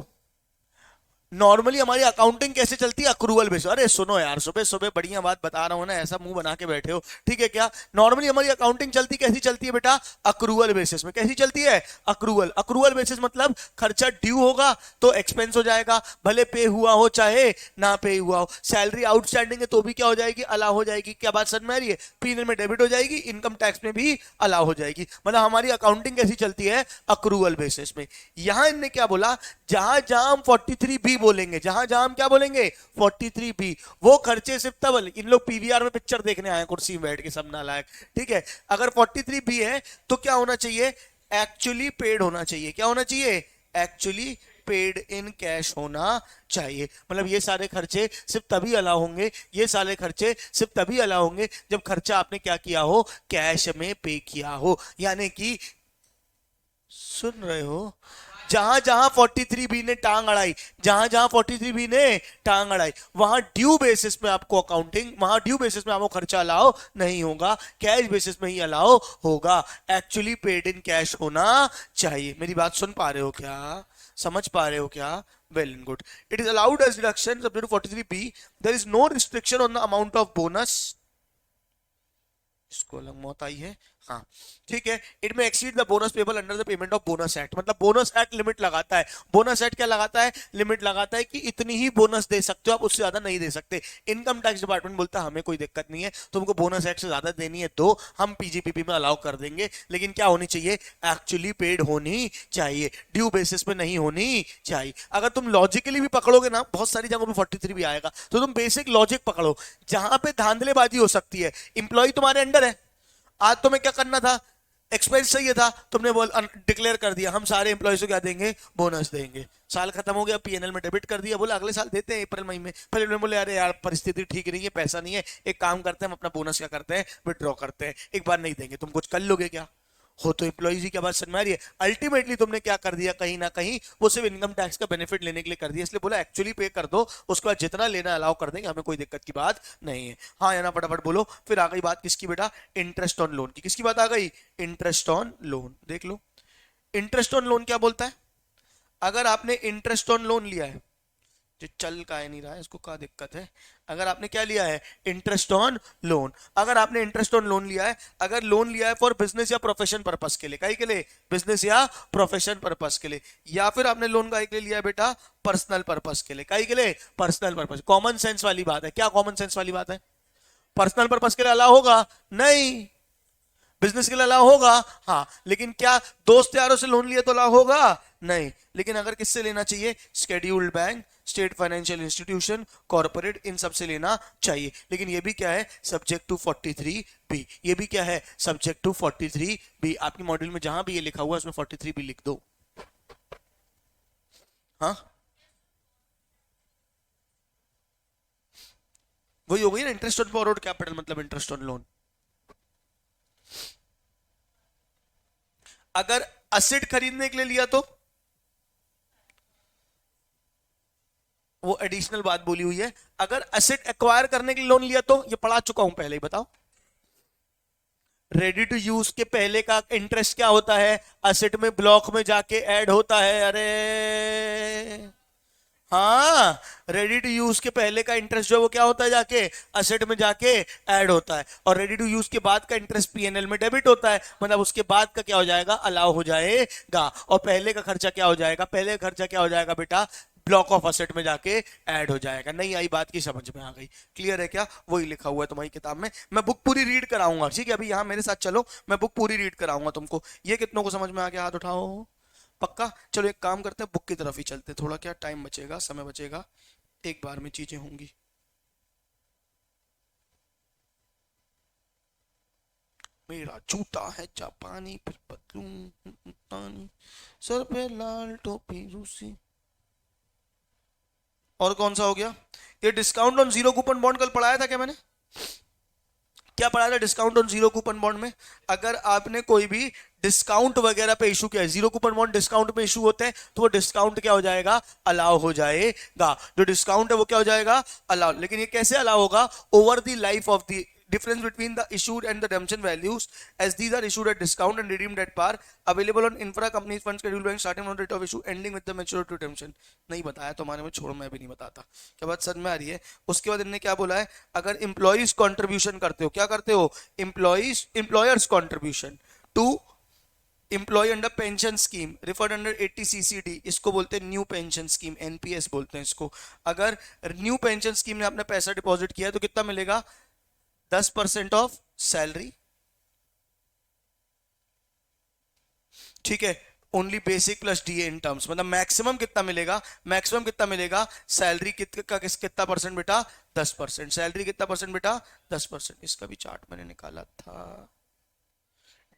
नॉर्मली हमारी अकाउंटिंग कैसे चलती है, अक्रूवल बेसिस। अरे सुनो यार, सुबह सुबह बढ़िया बात बता रहा हूं ना, ऐसा मुंह बना के बैठे हो, ठीक है क्या। नॉर्मली हमारी अकाउंटिंग चलती कैसी चलती है बेटा, अक्रूवल बेसिस में। कैसी चलती है, अक्रूवल। अक्रूवल बेसिस मतलब खर्चा ड्यू होगा तो एक्सपेंस हो जाएगा, भले पे हुआ हो चाहे ना पे हुआ हो। सैलरी आउटस्टैंडिंग है तो भी क्या हो जाएगी, अलाउ हो जाएगी। क्या बात समझ में आ रही है, पीएनएल में डेबिट हो जाएगी, इनकम टैक्स में भी अलाउ हो जाएगी। मतलब हमारी अकाउंटिंग कैसी चलती है, अक्रूवल बेसिस में। यहां इनने क्या बोला, जहां जहां हम 43B बोलेंगे, जहां जहां हम क्या बोलेंगे 43B, वो खर्चे सिर्फ तब। इन लोग पीवीआर में पिक्चर देखने आए कुर्सी में बैठ के, सब नालायक, ठीक है। अगर 43B है तो क्या होना चाहिए, एक्चुअली पेड होना चाहिए। क्या होना चाहिए, एक्चुअली पेड इन कैश होना चाहिए। मतलब ये सारे खर्चे सिर्फ तभी अलाउ होंगे, ये सारे खर्चे सिर्फ तभी अलाउ होंगे जब खर्चा आपने क्या किया हो, कैश में पे किया हो। यानी कि सुन रहे हो, जहां जहां 43B ने टांग अड़ाई, जहां जहां 43B ने टांग अड़ाई, वहां ड्यू बेसिस में आपको अकाउंटिंग, वहां ड्यू बेसिस में आपको खर्चा अलाउ नहीं होगा, कैश बेसिस में ही अलाउ होगा। एक्चुअली पेड इन कैश होना चाहिए। मेरी बात सुन पा रहे हो क्या, समझ पा रहे हो क्या, well and good. It is allowed as deduction subject to 43B, there is no restriction on the amount of bonus. इसको अलग मौत आई है, हाँ ठीक है। इट में exceed the bonus payable under the payment of bonus act. मतलब bonus act limit लगाता है, बोनस एक्ट क्या लगाता है, लिमिट लगाता है कि इतनी ही बोनस दे सकते हो आप, उससे ज्यादा नहीं दे सकते। इनकम टैक्स डिपार्टमेंट बोलता है हमें कोई दिक्कत नहीं है, तुमको बोनस एक्ट से ज्यादा देनी है दो, हम पीजीपीपी में अलाउ कर देंगे, लेकिन क्या होनी चाहिए, एक्चुअली पेड होनी चाहिए, ड्यू बेसिस पे नहीं होनी चाहिए। अगर तुम लॉजिकली भी पकड़ोगे ना, बहुत सारी जगहों पे 43 भी आएगा, तो तुम बेसिक लॉजिक पकड़ो। जहां पे धांधलेबाजी हो सकती है, इंप्लॉय तुम्हारे अंडर है, आज तुम्हें क्या करना था, एक्सपेंस चाहिए था, तुमने बोल डिक्लेयर कर दिया हम सारे एम्प्लॉयज को क्या देंगे, बोनस देंगे। साल खत्म हो गया, पीएनएल में डेबिट कर दिया, बोला अगले साल देते हैं अप्रैल मई में। फिर उन्होंने बोले अरे यार परिस्थिति ठीक नहीं है, पैसा नहीं है, एक काम करते हैं हम अपना बोनस क्या करते हैं, विड्रॉ करते हैं, एक बार नहीं देंगे। तुम कुछ कर लोगे क्या, हो तो एम्प्लॉइज ही। क्या बात समझ में आ रही है। अल्टीमेटली तुमने क्या कर दिया, कहीं ना कहीं वो सिर्फ इनकम टैक्स का बेनिफिट लेने के लिए कर दिया, इसलिए बोला एक्चुअली पे कर दो, उसके बाद जितना लेना अलाउ कर देंगे, हमें कोई दिक्कत की बात नहीं है। हाँ या ना फटाफट बोलो। फिर आ गई बात किसकी बेटा, इंटरेस्ट ऑन लोन की। किसकी बात आ गई, इंटरेस्ट ऑन लोन। देख लो इंटरेस्ट ऑन लोन क्या बोलता है। अगर आपने इंटरेस्ट ऑन लोन लिया है, जो चल का नहीं रहा है इसको क्या दिक्कत है, अगर आपने क्या लिया है, इंटरेस्ट ऑन लोन। अगर आपने इंटरेस्ट ऑन लोन लिया है, अगर लोन लिया है फॉर बिजनेस या प्रोफेशन पर्पस के लिए, कहीं के लिए, बिजनेस या प्रोफेशन पर्पस के लिए, या फिर आपने लोन का के लिए लिया है बेटा पर्सनल पर्पस के लिए, कहीं के लिए, पर्सनल पर्पस। कॉमन सेंस वाली बात है। क्या कॉमन सेंस वाली बात है, पर्सनल पर्पस के लिए अलाउ होगा नहीं, बिजनेस के लिए अलाउ होगा हाँ, लेकिन क्या दोस्त यारों से लोन लिया तो अलाउ होगा नहीं। लेकिन अगर किससे लेना चाहिए, scheduled bank, state financial institution, corporate, इन सब से लेना चाहिए। लेकिन ये भी क्या है, सब्जेक्ट टू 43B। ये भी क्या है, सब्जेक्ट टू 43B। आपकी मॉड्यूल में जहां भी ये लिखा हुआ है उसमें 43B लिख दो। हाँ वही हो गई ना, इंटरेस्ट ऑन बोरोड कैपिटल मतलब इंटरेस्ट ऑन लोन। अगर असेट खरीदने के लिए लिया तो वो एडिशनल बात बोली हुई है। अगर असेट एक्वायर करने के लिए लोन लिया तो, ये पढ़ा चुका हूं पहले ही, बताओ। रेडी टू यूज के पहले का इंटरेस्ट क्या होता है, असेट में ब्लॉक में जाके ऐड होता है। अरे हाँ, रेडी टू यूज के पहले का इंटरेस्ट जो है वो क्या होता है, जाके असेट में जाके ऐड होता है। और रेडी टू यूज के बाद का इंटरेस्ट पीएनएल में डेबिट होता है, मतलब उसके बाद का क्या हो जाएगा, अलाउ हो जाएगा। और पहले का खर्चा क्या हो जाएगा, पहले का खर्चा क्या हो जाएगा बेटा, ब्लॉक ऑफ असेट में जाके ऐड हो जाएगा। नहीं आई बात की समझ में आ गई, क्लियर है क्या, वही लिखा हुआ है तुम्हारी किताब में। मैं बुक पूरी रीड कराऊंगा, ठीक है, अभी यहाँ मेरे साथ चलो, मैं बुक पूरी रीड कराऊंगा तुमको। ये कितनों को समझ में आ गया, हाथ उठाओ। पक्का, चलो एक काम करते हैं, बुक की तरफ ही चलते, थोड़ा क्या टाइम बचेगा, समय बचेगा, एक बार में चीजें होंगी। मेरा जूता है जापानी, फिर पतलून सर पे लाल टोपी रूसी। और कौन सा हो गया, ये discount on zero coupon bond कल पढ़ाया था क्या मैंने, क्या पढ़ाया था discount on zero coupon bond में। अगर आपने कोई भी डिस्काउंट वगैरह पे इशू किया है, जीरो कूपन बॉन्ड डिस्काउंट पे इशू होते हैं, तो वो डिस्काउंट क्या हो जाएगा, अलाउ हो जाएगा। जो डिस्काउंट है वो क्या हो जाएगा, अलाउ। लेकिन ये कैसे अलाउ होगा, over the life of the difference between the issued and the redemption values, as these are issued at discount and redeemed at par, available on infra companies fund schedule bank starting on date of issue ending with the maturity redemption. नहीं बताया तुम्हारे में, छोड़ो मैं भी नहीं बताता, क्या बात समझ में आ रही है? उसके बाद इन्होंने क्या बोला है, अगर एम्प्लॉइज कंट्रीब्यूशन करते हो, क्या करते हो, employer's contribution to employee under pension scheme referred under 80 CCD, इसको बोलते हैं न्यू पेंशन स्कीम, एनपीएस बोलते हैं इसको। अगर न्यू पेंशन स्कीम ने आपने पैसा डिपॉजिट किया है तो कितना मिलेगा, 10% ऑफ सैलरी, ठीक है, only basic plus DA in terms, मतलब मैक्सिमम कितना मिलेगा, मैक्सिमम कितना मिलेगा, सैलरी कितना परसेंट बेटा, 10%, सैलरी कितना परसेंट बेटा, 10%। इसका भी चार्ट मैंने निकाला था।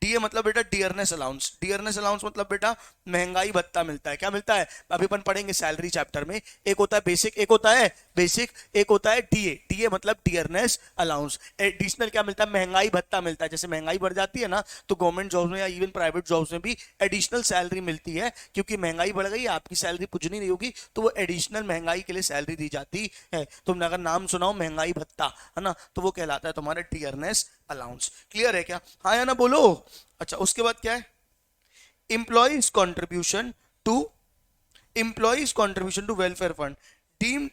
डीए मतलब बेटा डियरनेस अलाउंस, डियरनेस अलाउंस मतलब बेटा महंगाई भत्ता मिलता है। क्या मिलता है, अभी अपन पढ़ेंगे सैलरी चैप्टर में, एक होता है बेसिक, एक होता है बेसिक, एक होता है डीए। डीए मतलब डियरनेस अलाउंस। एडिशनल क्या मिलता है, महंगाई भत्ता मिलता है। जैसे महंगाई बढ़ जाती है ना, तो गवर्नमेंट जॉब्स में या इवन प्राइवेट जॉब्स में भी एडिशनल सैलरी मिलती है, क्योंकि महंगाई बढ़ गई, आपकी सैलरी पुजनी नहीं होगी, तो वो एडिशनल महंगाई के लिए सैलरी दी जाती है। तुमने अगर नाम सुनाओ महंगाई भत्ता, है ना, तो वो कहलाता है तुम्हारा डियरनेस अलाउंस। क्लियर है क्या, हाँ या ना बोलो। अच्छा, उसके बाद क्या है, employees contribution to welfare fund deemed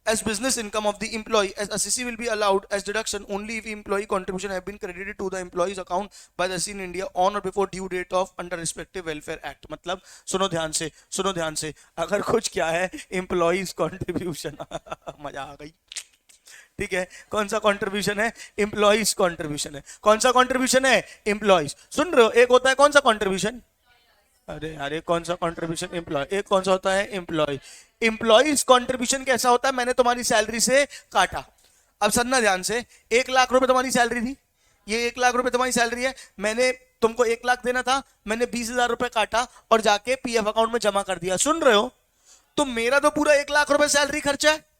as business income of the employee, as assessee will be allowed as deduction only if employee contribution have been credited to the employee's account by the assessee in India on or before due date of under respective welfare act। मतलब सुनो ध्यान से, सुनो ध्यान से, अगर कुछ क्या है एम्प्लॉइज कंट्रीब्यूशन मजा आ गई, ठीक है, कौन सा कंट्रीब्यूशन है, एम्प्लॉइज कंट्रीब्यूशन है। कौन सा कंट्रीब्यूशन है, एम्प्लॉइज। सुन रहे हो, एक होता है कौन सा कंट्रीब्यूशन, अरे अरे कौन सा कंट्रीब्यूशन, एम्प्लॉय, एक कौन सा होता है, एम्प्लॉय। एम्प्लॉइज कंट्रीब्यूशन कैसा होता है, मैंने तुम्हारी सैलरी से काटा। अब सुनना ध्यान से, 1 लाख रुपए तुम्हारी सैलरी थी, ये 1 लाख रुपए तुम्हारी सैलरी है, मैंने तुमको 1 लाख देना था, मैंने 20,000 रुपए काटा और जाके पीएफ अकाउंट में जमा कर दिया। सुन रहे हो, तो मेरा तो पूरा 1 लाख रुपए सैलरी खर्चा है,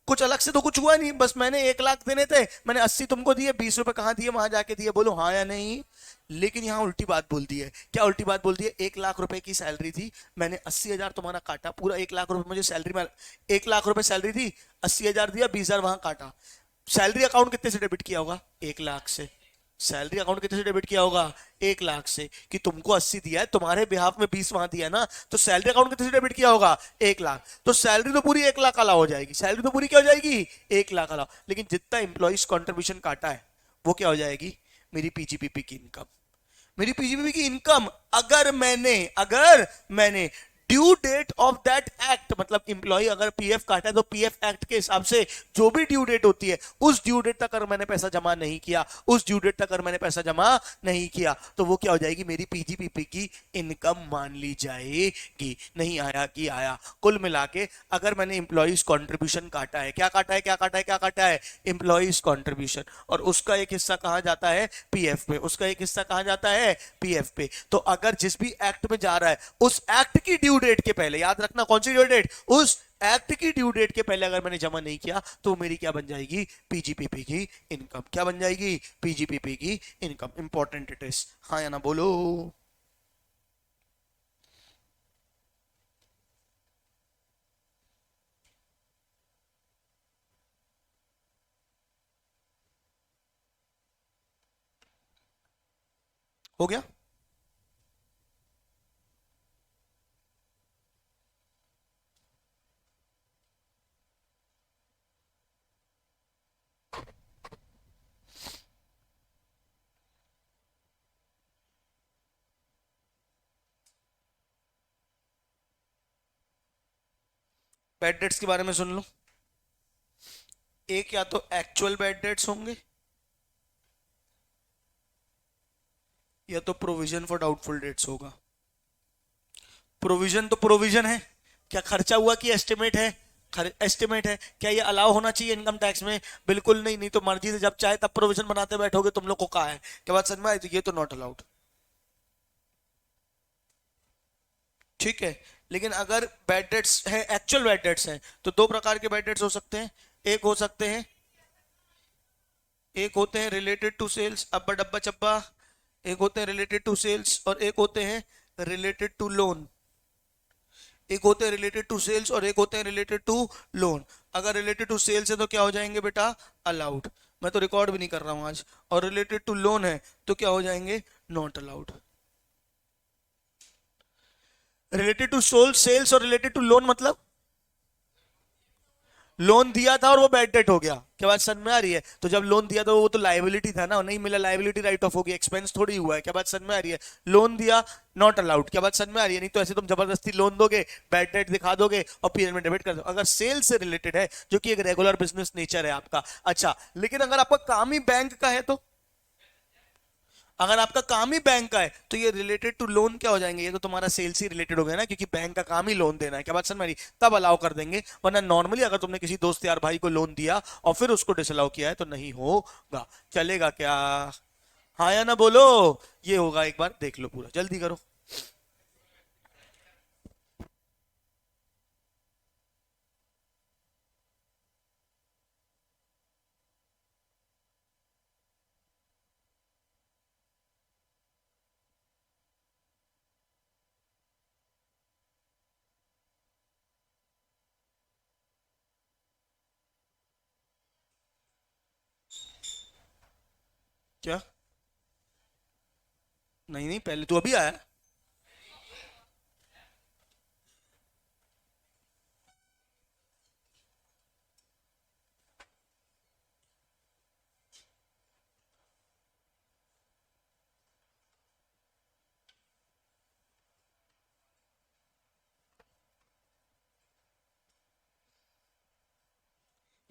कुछ अलग से तो कुछ हुआ नहीं, बस मैंने 1 लाख देने थे, मैंने 80 तुमको दिए, 20 रुपए कहां दिए, वहां जाके दिए, बोलो हाँ या नहीं। लेकिन यहां उल्टी बात बोल दी है। क्या उल्टी बात बोल दी है, 1 लाख रुपए की सैलरी थी, मैंने 80,000 तुम्हारा काटा, पूरा 1 लाख रुपए मुझे सैलरी में, 1 लाख रुपए सैलरी थी, 80,000 दिया, 20,000 वहां काटा। सैलरी अकाउंट कितने से डेबिट किया होगा, 1 लाख से। सैलरी अकाउंट कितने से डेबिट किया होगा, 1 लाख से, कि तुमको 80 दिया है, तुम्हारे बिहाफ में 20 वहां दिया ना, तो सैलरी अकाउंट कितने से डेबिट किया होगा, 1 लाख। तो सैलरी तो पूरी 1 लाख अलाउ हो जाएगी, सैलरी तो पूरी क्या हो जाएगी, 1 लाख अलाउ। लेकिन जितना एम्प्लॉइज कंट्रीब्यूशन काटा है वो क्या हो जाएगी, मेरी पीजीपीपी की इनकम, मेरी पीजीपीपी की इनकम। अगर मैंने due date of that act, मतलब इंप्लॉय अगर पीएफ काटा है तो पीएफ एक्ट के हिसाब से जो भी ड्यू डेट होती है, उस ड्यू डेट तक अगर मैंने पैसा जमा नहीं किया, उस ड्यू डेट तक अगर मैंने पैसा जमा नहीं किया, तो वो क्या हो जाएगी, मेरी पीजीपीपी की इनकम मान ली जाएगी। नहीं आया कि आया। कुल मिला के अगर मैंने इंप्लॉइज कॉन्ट्रीब्यूशन काटा है, क्या काटा है, क्या काटा है, क्या काटा है, इंप्लॉइज कॉन्ट्रीब्यूशन, और उसका एक हिस्सा कहां जाता है, पीएफ पे, उसका एक हिस्सा कहां जाता है, पीएफ पे। तो अगर जिस भी एक्ट में जा रहा है, उस एक्ट की ड्यू डेट के पहले, याद रखना कौन सी ड्यू डेट, उस एक्ट की ड्यू डेट के पहले अगर मैंने जमा नहीं किया, तो मेरी क्या बन जाएगी, पीजीपीपी की इनकम। क्या बन जाएगी, पीजीपीपी की इनकम। इंपॉर्टेंट इट इज, हाँ या ना बोलो। हो गया, बैड डेट्स के बारे में सुन लो। एक या तो एक्चुअल बैड डेट्स होंगे, या तो प्रोविजन फॉर डाउटफुल डेट्स होगा। प्रोविजन तो प्रोविजन है, क्या खर्चा हुआ कि एस्टिमेट है, एस्टिमेट है। क्या ये अलाउ होना चाहिए इनकम टैक्स में, बिल्कुल नहीं, नहीं तो मर्जी से जब चाहे तब प्रोविजन बनाते बैठोगे, तुम लोग को कहा है, क्या बात समझ में आई, तो ये तो नॉट अलाउड, ठीक है। लेकिन अगर बैड डेट्स है, एक्चुअल बैड डेट्स हैं, तो दो प्रकार के बैड डेट्स हो सकते हैं। एक हो सकते हैं, एक होते हैं रिलेटेड टू सेल्स, अब्बा डब्बा चब्बा, एक होते हैं रिलेटेड टू सेल्स, और एक होते हैं रिलेटेड टू लोन। एक होते हैं रिलेटेड टू सेल्स और एक होते हैं रिलेटेड टू लोन। अगर रिलेटेड टू सेल्स है तो क्या हो जाएंगे बेटा, अलाउड। मैं तो रिकॉर्ड भी नहीं कर रहा हूं आज। और रिलेटेड टू लोन है तो क्या हो जाएंगे, not allowed. Related to sole sales और रिलेटेड टू लोन मतलब लोन दिया था और वो बैड डेट हो गया, क्या बात समझ में आ रही है? तो जब लोन दिया था वो तो लाइबिलिटी था ना, नहीं मिला लाइबिलिटी राइट ऑफ होगी, एक्सपेंस थोड़ी हुआ है, क्या बात समझ में आ रही है? लोन दिया नॉट अलाउड, क्या बात समझ में आ रही है? नहीं तो ऐसे तुम जबरदस्ती लोन दोगे, बैड डेट दिखा दोगे और पीरियड में डेबिट कर दो। अगर सेल से रिलेटेड है जो कि एक रेगुलर बिजनेस नेचर है आपका, अच्छा, लेकिन अगर आपका काम ही बैंक का है तो, अगर आपका काम ही बैंक का है तो ये रिलेटेड टू लोन क्या हो जाएंगे, ये तो तुम्हारा सेल्स ही रिलेटेड हो गया ना, क्योंकि बैंक का काम ही लोन देना है, क्या बात समझ में आ रही? तब अलाउ कर देंगे, वरना नॉर्मली अगर तुमने किसी दोस्त यार भाई को लोन दिया और फिर उसको डिसअलाउ किया है तो नहीं होगा। चलेगा क्या? हाँ या ना बोलो। ये होगा, एक बार देख लो पूरा, जल्दी करो। क्या? नहीं नहीं, पहले तो अभी आया।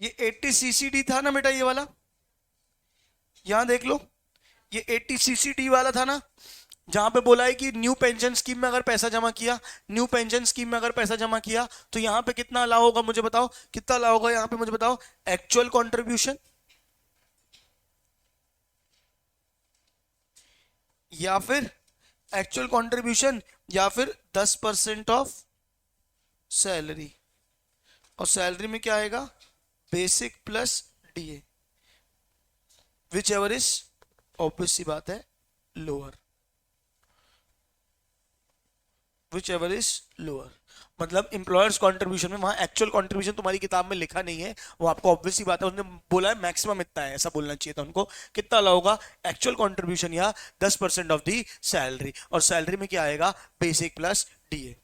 ये 80 सीसीडी था ना बेटा, ये वाला, यहां देख लो, ये 80 सीसीडी वाला था ना, जहां पे बोला है कि न्यू पेंशन स्कीम में अगर पैसा जमा किया, न्यू पेंशन स्कीम में अगर पैसा जमा किया तो यहां पे कितना अलाउ होगा मुझे बताओ, कितना अलाउ होगा यहां पे मुझे बताओ? एक्चुअल कंट्रीब्यूशन या फिर एक्चुअल कंट्रीब्यूशन या फिर 10% ऑफ सैलरी। और सैलरी में क्या आएगा? Basic plus DA, which ever is, obvious सी बात है, lower, which ever is lower. मतलब इंप्लॉयर्स कंट्रीब्यूशन में वहां एक्चुअल कंट्रीब्यूशन तुम्हारी किताब में लिखा नहीं है, वो आपको ऑब्वियस सी बात है, उसने बोला है मैक्सिमम इतना है, ऐसा बोलना चाहिए था उनको। कितना अलाउ होगा? एक्चुअल कंट्रीब्यूशन या 10% ऑफ दी सैलरी। और सैलरी में क्या आएगा? Basic plus DA.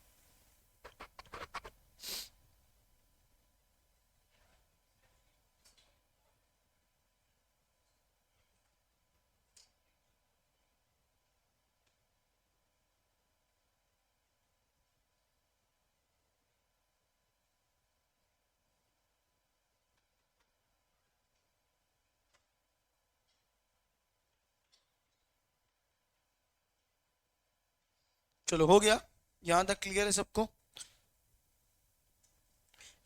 चलो हो गया, यहां तक क्लियर है सबको?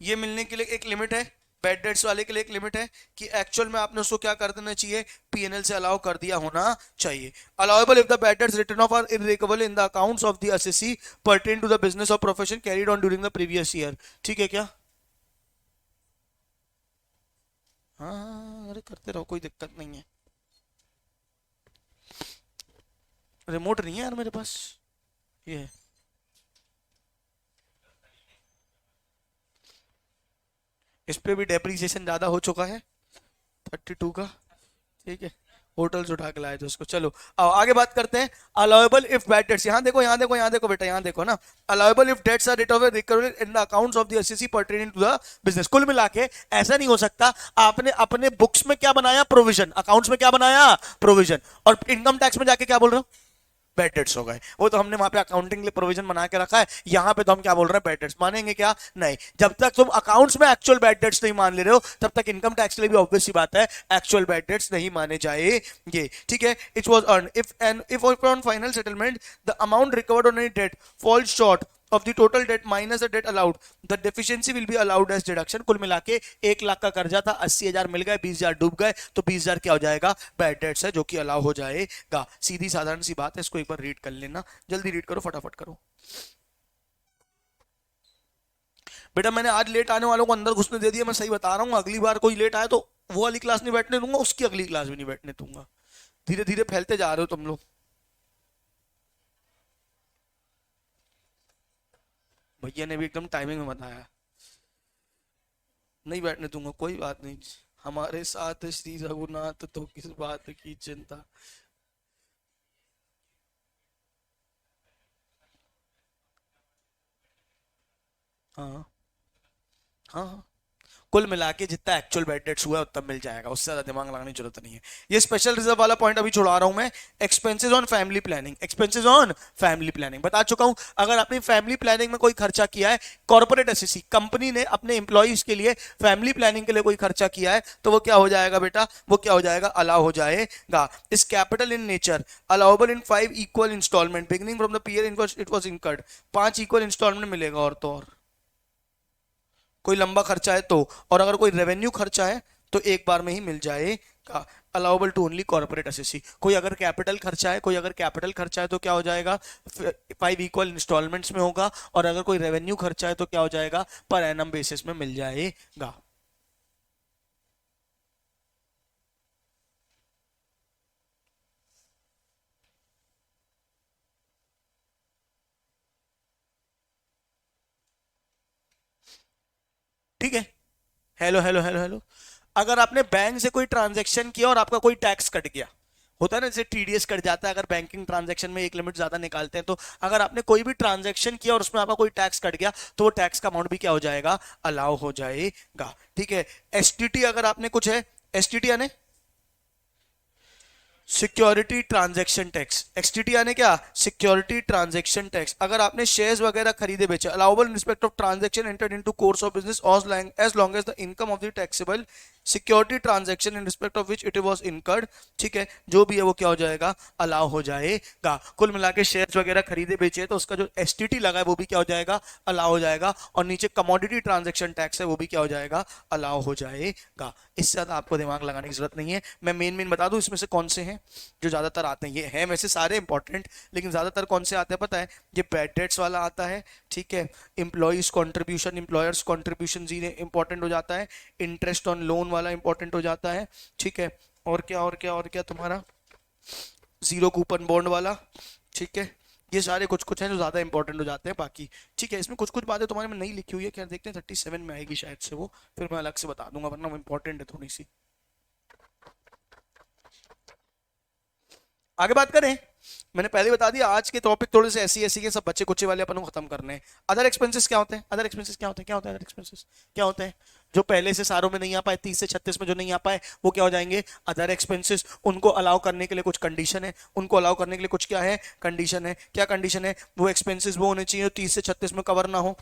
ये मिलने के लिए एक लिमिट है, बैड डेट्स वाले के लिए एक लिमिट है कि एक्चुअल में आपने उसको क्या कर देना चाहिए, पीएनएल से अलाउ कर दिया होना चाहिए। Allowable if the bad debts written off are unrecoverable in the accounts of the assessee pertain to the business और profession carried on during the previous year. ठीक है क्या? हाँ अरे करते रहो, कोई दिक्कत नहीं है। रिमोट नहीं है यार मेरे पास, ये है। इस पे भी डेप्रीसिएशन ज्यादा हो चुका है, 32 का। ठीक है, होटल्स उठा के लाए थे उसको। चलो आओ आगे बात करते हैं। अलाउएबल इफ बैड डेट्स, यहाँ देखो यहाँ देखो यहाँ देखो बेटा, यहाँ देखो ना, allowable if debts are write off recovery in the accounts of the SSC pertaining to the business. कुल मिला के ऐसा नहीं हो सकता आपने अपने बुक्स में क्या बनाया, प्रोविजन, अकाउंट्स में क्या बनाया, प्रोविजन, और इनकम टैक्स में जाके क्या बोल रहे हो, बैड डेट्स हो गए। वो तो हमने वहां पे अकाउंटिंग के लिए प्रोविजन बना के रखा है, यहाँ पे तो हम क्या बोल रहे हैं, बैड डेट्स मानेंगे क्या? नहीं, जब तक तुम अकाउंट्स में एक्चुअल बैड डेट्स नहीं मान ले रहे हो तब तक इनकम टैक्स के लिए भी ऑब्वियस सी बात है एक्चुअल बैड डेट्स नहीं माने जाएंगे। ठीक है, it was earn if and if on final settlement the amount recovered on any debt falls short of the total debt minus the debt allowed, the deficiency will be allowed as deduction. कुल मिला के 1 लाख का कर्जा था, 80,000 मिल गए, 20,000 डूब गए, तो 20,000 क्या हो जाएगा, बैड डेट्स है, जो कि अलाउ हो जाएगा। सीधी साधारण सी बात है, इसको एक बार रीड कर लेना, जल्दी रीड करो, फटाफट करो। बेटा मैंने आज लेट आने वालों को अंदर घुसने दे दिया, मैं सही बता रहा हूँ, अगली बार कोई लेट आए तो वो वाली क्लास नहीं बैठने दूंगा, उसकी अगली क्लास भी नहीं बैठने दूंगा। धीरे धीरे फैलते जा रहे हो तुम लोग। भैया ने भी एकदम टाइमिंग में बताया, नहीं बैठने दूंगा, कोई बात नहीं। हमारे साथ श्री रघुनाथ तो किस बात की चिंता। हाँ हाँ हाँ। कुल मिला के जितना एक्चुअल बेड डेट्स हुआ है उतना मिल जाएगा, उससे ज्यादा दिमाग लगाने की जरूरत नहीं है। ये स्पेशल रिजर्व वाला पॉइंट अभी छुड़ा रहा हूं मैं। Expenses on family planning, expenses on family planning बता चुका हूं। अगर आपने फैमिली प्लानिंग में कोई खर्चा किया है, कॉर्पोरेट एसएससी कंपनी ने अपने एम्प्लॉइज के लिए फैमिली प्लानिंग के लिए कोई खर्चा किया है, तो वो क्या हो जाएगा बेटा, वो क्या हो जाएगा, अलाउ हो जाएगा। Is capital in nature allowable in 5 equal instalment beginning from the period it was incurred. 5 equal instalment मिलेगा, और तो और कोई लंबा खर्चा है तो, और अगर कोई रेवेन्यू खर्चा है तो एक बार में ही मिल जाएगा। Allowable to only corporate SSC. कोई अगर कैपिटल खर्चा है, कोई अगर कैपिटल खर्चा है तो क्या हो जाएगा, 5 इक्वल इंस्टॉलमेंट्स में होगा। और अगर कोई रेवेन्यू खर्चा है तो क्या हो जाएगा, पर एनम बेसिस में मिल जाएगा। ठीक है। Hello hello hello hello. अगर आपने बैंक से कोई ट्रांजैक्शन किया और आपका कोई टैक्स कट गया, होता है ना, जैसे टीडीएस कट जाता है अगर बैंकिंग ट्रांजैक्शन में एक लिमिट ज्यादा निकालते हैं, तो अगर आपने कोई भी ट्रांजैक्शन किया और उसमें आपका कोई टैक्स कट गया, तो वो टैक्स का अमाउंट भी क्या हो जाएगा, अलाउ हो जाएगा। ठीक है। एसटीटी अगर आपने कुछ है, एसटीटी यानी सिक्योरिटी ट्रांजैक्शन टैक्स, एक्सटीटी यानी क्या, सिक्योरिटी ट्रांजैक्शन टैक्स। अगर आपने शेयर्स वगैरह खरीदे बेचे, allowable in respect of transaction entered into course of business as long as the income of the taxable security transaction in respect of which it was incurred. ठीक है, जो भी है वो क्या हो जाएगा, अलाउ हो जाएगा। कुल मिला के शेयर्स वगैरह खरीदे बेचे तो उसका जो एसटीटी लगा है वो भी क्या हो जाएगा, अलाउ हो जाएगा। और नीचे कमोडिटी ट्रांजैक्शन टैक्स है वो भी क्या हो जाएगा, अलाउ हो जाएगा। इससे ज्यादा आपको दिमाग लगाने की जरूरत नहीं है। मैं मेन मेन बता दूं इसमें से कौन से हैं जो ज्यादातर आते हैं। ये हैं वैसे सारे इंपॉर्टेंट, लेकिन ज्यादातर कौन से आते हैं पता है, ये बैड डेट्स वाला आता है। ठीक है, employees contribution, employers contribution important हो जाता है। इंटरेस्ट ऑन लोन वाला इंपॉर्टेंट हो जाता है। ठीक है, और क्या और क्या और क्या तुम्हारा, जीरो कूपन बॉन्ड वाला। ठीक है, ये सारे कुछ कुछ हैं जो ज्यादा इंपॉर्टेंट हो जाते हैं बाकी। ठीक है, इसमें कुछ कुछ बातें तुम्हारे में नहीं लिखी हुई है, क्या देखते हैं 37 में आएगी शायद से वो, फिर मैं अलग से बता दूंगा, वरना वो इंपॉर्टेंट है थोड़ी सी। आगे बात करें, मैंने पहले बता दिया आज के टॉपिक थोड़े से ऐसी ऐसी के, सब बच्चे कुचे वाले अपन को खत्म करने हैं। अदर एक्सपेंसेस क्या होते हैं, अदर एक्सपेंसेस क्या होते हैं, क्या होते हैं अदर एक्सपेंसेस, क्या होते हैं, जो पहले से सारों में नहीं आ पाए, 30 से 36 में जो नहीं आ पाए, वो क्या हो जाएंगे, अदर एक्सपेंसेस। उनको अलाउ करने के लिए कुछ कंडीशन है, उनको अलाउ करने के लिए कुछ क्या है, कंडीशन है। क्या कंडीशन है, वो एक्सपेंसेस वो होने चाहिए जो 30 से 36 में कवर ना हो।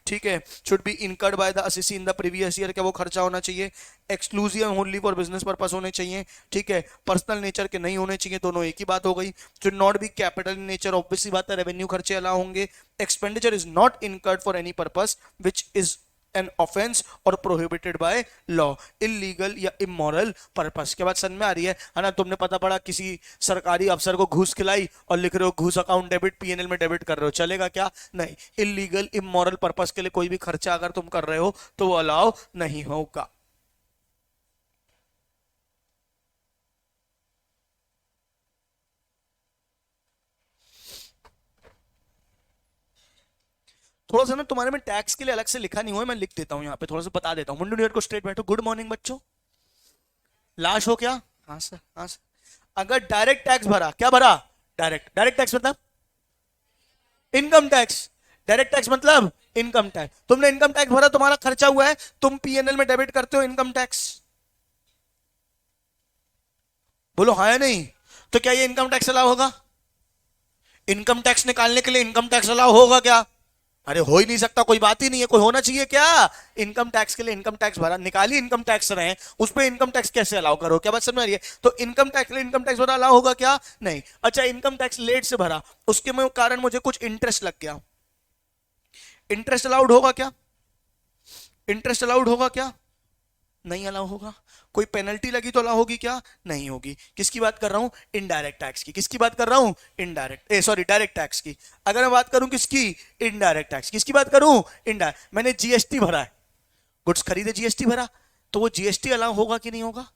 ठीक है, should be incurred by the assessee in the previous year, क्या वो खर्चा होना चाहिए, exclusive only for business purpose होने चाहिए। ठीक है, पर्सनल नेचर के नहीं होने चाहिए, दोनों एक ही बात हो गई। Should not be capital in nature, obviously बात है, रेवेन्यू खर्चे अलाउ होंगे। Expenditure is not incurred for any purpose which is an offence और प्रोहिबिटेड बाय लॉ, इलीगल या इमोरल पर्पस। के बाद समझ में आ रही है ना, तुमने पता पड़ा किसी सरकारी अफसर को घूस खिलाई और लिख रहे हो घूस अकाउंट डेबिट, पीएनएल में डेबिट कर रहे हो, चलेगा क्या, नहीं। इलीगल इमोरल पर्पस के लिए कोई भी खर्चा अगर तुम कर रहे हो तो वो अलाउ नहीं होगा। थोड़ा सा ना तुम्हारे में टैक्स के लिए अलग से लिखा नहीं हुआ है, मैं लिख देता हूं यहाँ पे, थोड़ा सा बता देता हूँ। मुंडू नियर को स्ट्रेट बैठो। गुड मॉर्निंग बच्चों, लाश हो क्या, हाँ सर हाँ सर। अगर डायरेक्ट टैक्स भरा, क्या भरा, डायरेक्ट, डायरेक्ट टैक्स मतलब इनकम टैक्स, डायरेक्ट टैक्स मतलब इनकम टैक्स। तुमने इनकम टैक्स भरा, तुम्हारा खर्चा हुआ है, तुम पीएनएल में डेबिट करते हो इनकम टैक्स, बोलो हाँ या नहीं। तो क्या ये इनकम टैक्स अलाउ होगा, इनकम टैक्स निकालने के लिए इनकम टैक्स अलाउ होगा क्या, अरे हो ही नहीं सकता, कोई बात ही नहीं है, कोई होना चाहिए क्या, इनकम टैक्स के लिए इनकम टैक्स भरा, निकाली इनकम टैक्स रहे, उस पर इनकम टैक्स कैसे अलाउ करो, क्या बात समझ में आ रही है। तो इनकम टैक्स के लिए इनकम टैक्स भरा अलाउ होगा क्या, नहीं। अच्छा, इनकम टैक्स लेट से भरा, उसके कारण मुझे कुछ इंटरेस्ट लग गया, इंटरेस्ट अलाउड होगा क्या, इंटरेस्ट अलाउड होगा क्या, नहीं अलाउ होगा। कोई पेनल्टी लगी तो अलाउ होगी क्या, नहीं होगी। किसकी बात कर रहा हूं, इनडायरेक्ट टैक्स की। किसकी बात कर रहा हूं, इनडायरेक्ट, सॉरी डायरेक्ट टैक्स की। अगर मैं बात करूं किसकी, इनडायरेक्ट टैक्स, किसकी बात करूं, इनडायरेक्ट। मैंने जीएसटी भरा है, गुड्स खरीदे जीएसटी भरा, तो वो जीएसटी अलाउ होगा कि नहीं होगा,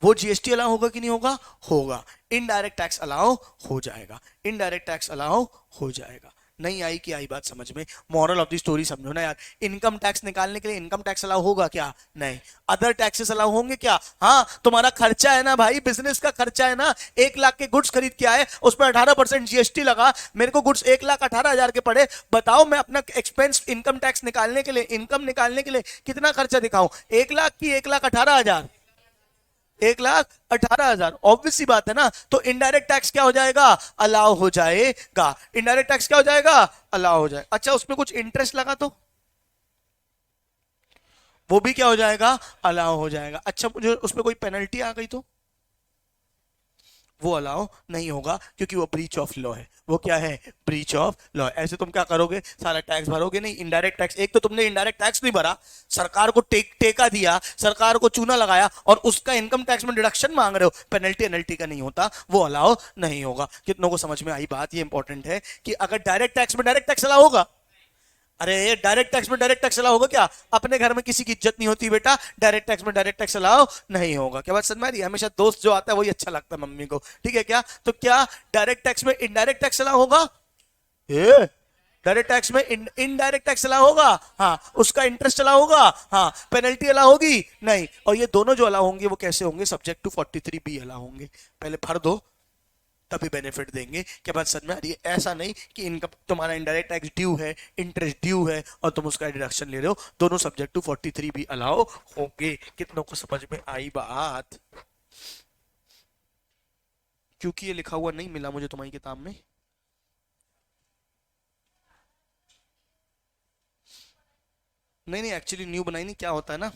वो जीएसटी अलाउ होगा कि नहीं होगा, होगा। इनडायरेक्ट टैक्स अलाउ हो जाएगा, इनडायरेक्ट टैक्स अलाउ हो जाएगा। नहीं आई कि आई बात समझ में? मॉरल ऑफ द स्टोरी समझो ना यार। इनकम टैक्स निकालने के लिए इनकम टैक्स अलाउ होगा क्या? नहीं। अदर टैक्सेस अलाउ होंगे क्या? हाँ, तुम्हारा खर्चा है ना भाई, बिजनेस का खर्चा है ना। 1 लाख के गुड्स खरीद के आए, उस पर 18% जीएसटी लगा, मेरे को गुड्स 1,18,000 के पड़े। बताओ मैं अपना एक्सपेंस इनकम टैक्स निकालने के लिए, इनकम निकालने के लिए कितना खर्चा दिखाऊं? 1 लाख की 1,18,000, 1,18,000। ऑब्वियस सी बात है ना। तो इनडायरेक्ट टैक्स क्या हो जाएगा? अलाउ हो जाएगा। इनडायरेक्ट टैक्स क्या हो जाएगा? अलाउ हो जाएगा। अच्छा, उसमें कुछ इंटरेस्ट लगा तो वो भी क्या हो जाएगा? अलाउ हो जाएगा। अच्छा, मुझे उसमें कोई पेनल्टी आ गई तो वो अलाउ नहीं होगा, क्योंकि वो ब्रीच ऑफ लॉ है। वो क्या है? Breach of law. ऐसे तुम क्या करोगे? सारा टैक्स भरोगे नहीं। इनडायरेक्ट टैक्स, एक तो तुमने इनडायरेक्ट टैक्स नहीं भरा, सरकार को टेका दिया, सरकार को चूना लगाया, और उसका इनकम टैक्स में डिडक्शन मांग रहे हो। पेनल्टी एनल्टी का नहीं होता, वो अलाउ नहीं होगा। कितनों को समझ में आई बात? ये इंपॉर्टेंट है कि अगर डायरेक्ट टैक्स में डायरेक्ट टैक्स अलाउ होगा। अरे ये डायरेक्ट टैक्स में डायरेक्ट टैक्स अलाउ होगा क्या? अपने घर में किसी की इज्जत नहीं होती बेटा, डायरेक्ट टैक्स में डायरेक्ट टैक्स अलाउ नहीं होगा। क्या बात समझ में आ रही है? हमेशा दोस्त जो आता है वही अच्छा लगता है मम्मी को, ठीक है क्या? तो क्या डायरेक्ट टैक्स में इनडायरेक्ट टैक्स अलाउ होगा? ए डायरेक्ट टैक्स में इनडायरेक्ट टैक्स अलाउ होगा। हाँ, उसका इंटरेस्ट अलाउ होगा। हाँ, पेनल्टी अलाउ होगी नहीं। और ये दोनों जो अलाउ होंगे वो कैसे होंगे? सब्जेक्ट टू 43B अलाउ होंगे। पहले भर दो तभी बेनिफिट देंगे। क्या बात समझ में आ रही है? ऐसा नहीं कि इनकम तुम्हारा इनडायरेक्ट टैक्स ड्यू है, इंटरेस्ट ड्यू है, और तुम उसका डिडक्शन ले रहे हो। दोनों सब्जेक्ट टू 43B अलाउ होंगे। कितनों को समझ में आई बात? क्योंकि ये लिखा हुआ नहीं मिला मुझे तुम्हारी किताब में। नहीं नहीं, एक्चुअली न्यू बनाई नहीं। क्या होता है ना,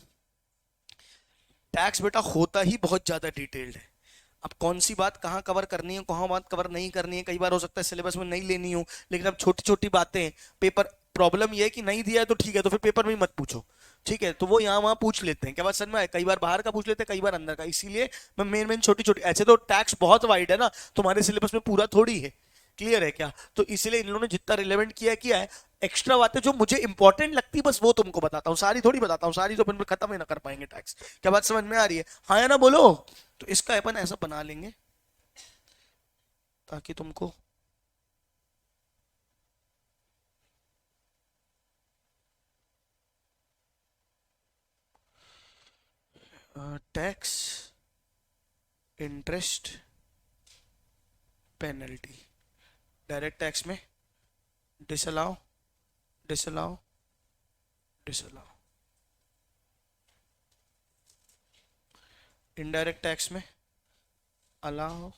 टैक्स बेटा होता ही बहुत ज्यादा डिटेल्ड है। अब कौन सी बात कहाँ कवर करनी है, कहाँ बात कवर नहीं करनी है, कई बार हो सकता है सिलेबस में नहीं लेनी हो। लेकिन अब छोटी छोटी बातें पेपर, प्रॉब्लम ये है कि नहीं दिया है तो ठीक है, तो फिर पेपर में ही मत पूछो, ठीक है? तो वो यहाँ वहाँ पूछ लेते हैं। क्या बात समझ में आए? कई बार बाहर का पूछ लेते हैं, कई बार अंदर का। इसीलिए मैं मेन मेन छोटी छोटी, ऐसे तो टैक्स बहुत वाइड है ना, तुम्हारे सिलेबस में पूरा थोड़ी है। क्लियर है क्या? तो इसलिए इन लोगों ने जितना रिलेवेंट किया है। एक्स्ट्रा बातें जो मुझे इंपॉर्टेंट लगती बस वो तुमको बताता हूँ, सारी थोड़ी बताता हूँ, सारी तो अपन खत्म ही ना कर पाएंगे टैक्स। क्या बात समझ में आ रही है? हाँ या ना बोलो। तो इसका अपन ऐसा बना लेंगे ताकि तुमको tax, interest, penalty, direct tax में disallow, disallow, disallow, indirect tax में अलाउ,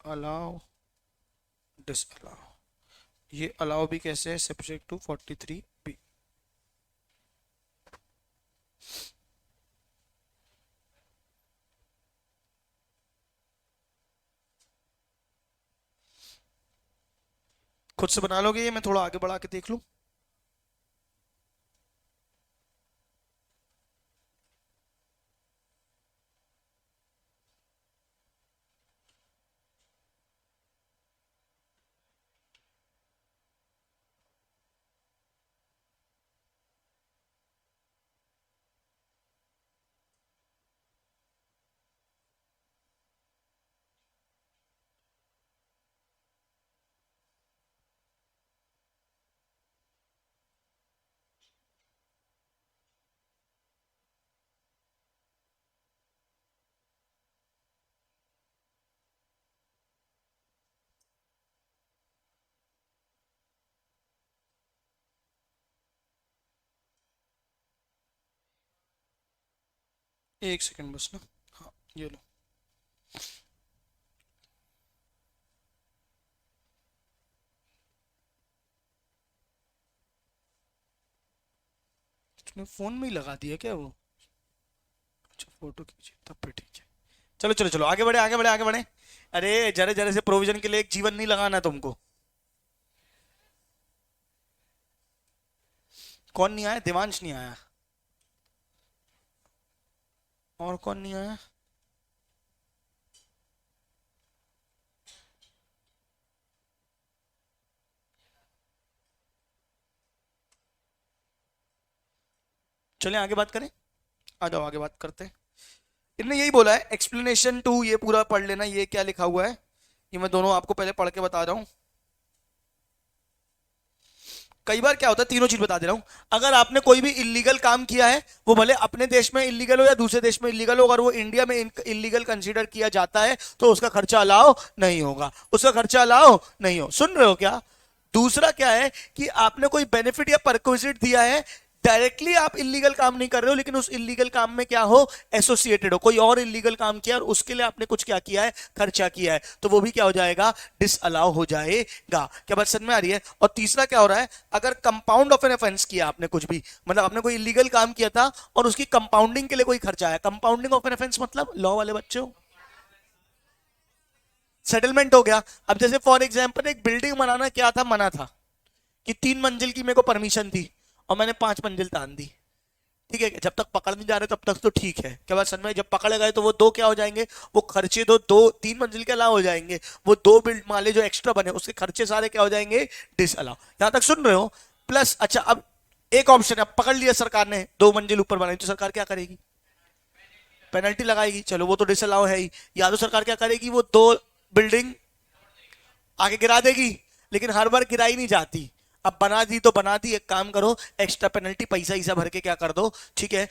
अलाउ, डिसअलाउ। ये अलाउ भी कैसे है? Subject to 43B। खुद से बना लोगे ये? मैं थोड़ा आगे बढ़ा के देख लूं? एक सेकंड बस ना। हाँ, ये लो। तुमने फोन में ही लगा दिया क्या वो? अच्छा, फोटो खींचे तब फिर ठीक है। चलो चलो चलो, आगे बढ़े आगे बढ़े आगे बढ़े। अरे जरे जरे से प्रोविजन के लिए एक जीवन नहीं लगाना तुमको। कौन नहीं आया? देवांश नहीं आया। और कौन नहीं आया? चलें आगे बात करें। आ जाओ आगे बात करते हैं। इनने यही बोला है एक्सप्लेनेशन टू, ये पूरा पढ़ लेना। ये क्या लिखा हुआ है ये मैं दोनों आपको पहले पढ़ के बता रहा हूं। कई बार क्या होता है, तीनों चीज बता दे रहा हूं। अगर आपने कोई भी इलीगल काम किया है, वो भले अपने देश में इलीगल हो या दूसरे देश में इलीगल हो, अगर वो इंडिया में इलीगल कंसीडर किया जाता है तो उसका खर्चा अलाउ नहीं होगा, उसका खर्चा अलाउ नहीं हो। सुन रहे हो क्या? दूसरा क्या है कि आपने कोई बेनिफिट या परक्विजिट दिया है, डायरेक्टली आप इलीगल काम नहीं कर रहे हो, लेकिन उस इलीगल काम में क्या हो, एसोसिएटेड हो, कोई और इलीगल काम किया और उसके लिए आपने कुछ क्या किया है, खर्चा किया है, तो वो भी क्या हो जाएगा, डिसअलाउ हो जाएगा। क्या बात समझ में आ रही है? और तीसरा क्या हो रहा है, अगर कंपाउंड ऑफ एन ऑफेंस किया आपने, कुछ भी मतलब आपने कोई इलीगल काम किया था और उसकी कंपाउंडिंग के लिए कोई खर्चा आया, कंपाउंडिंग ऑफ एन ऑफेंस मतलब लॉ वाले बच्चों सेटलमेंट हो गया। अब जैसे फॉर एग्जांपल एक बिल्डिंग बनाना क्या था, मना था कि 3 मंजिल की मेरे को परमिशन थी और मैंने 5 मंजिल तान दी। ठीक है, जब तक पकड़ नहीं जा रहे तब तक तो ठीक है। क्या बात समझ में? जब पकड़े गए तो वो दो क्या हो जाएंगे, वो खर्चे दो दो 3 मंजिल के अलावा हो जाएंगे, वो दो बिल्ड माले जो एक्स्ट्रा बने उसके खर्चे सारे क्या हो जाएंगे, डिसअलाउ। यहां तक सुन रहे हो? प्लस अच्छा, अब एक ऑप्शन है, अब पकड़ लिया सरकार ने, 2 मंजिल ऊपर बनाई, तो सरकार क्या करेगी, पेनल्टी लगाएगी। चलो वो तो डिसअलाउ है ही। या तो सरकार क्या करेगी, वो 2 बिल्डिंग आगे गिरा देगी, लेकिन हर बार गिराई नहीं जाती। अब बना दी तो बना दी, एक काम करो, एक्स्ट्रा पेनल्टी पैसा ऐसा भर के क्या कर दो, ठीक है,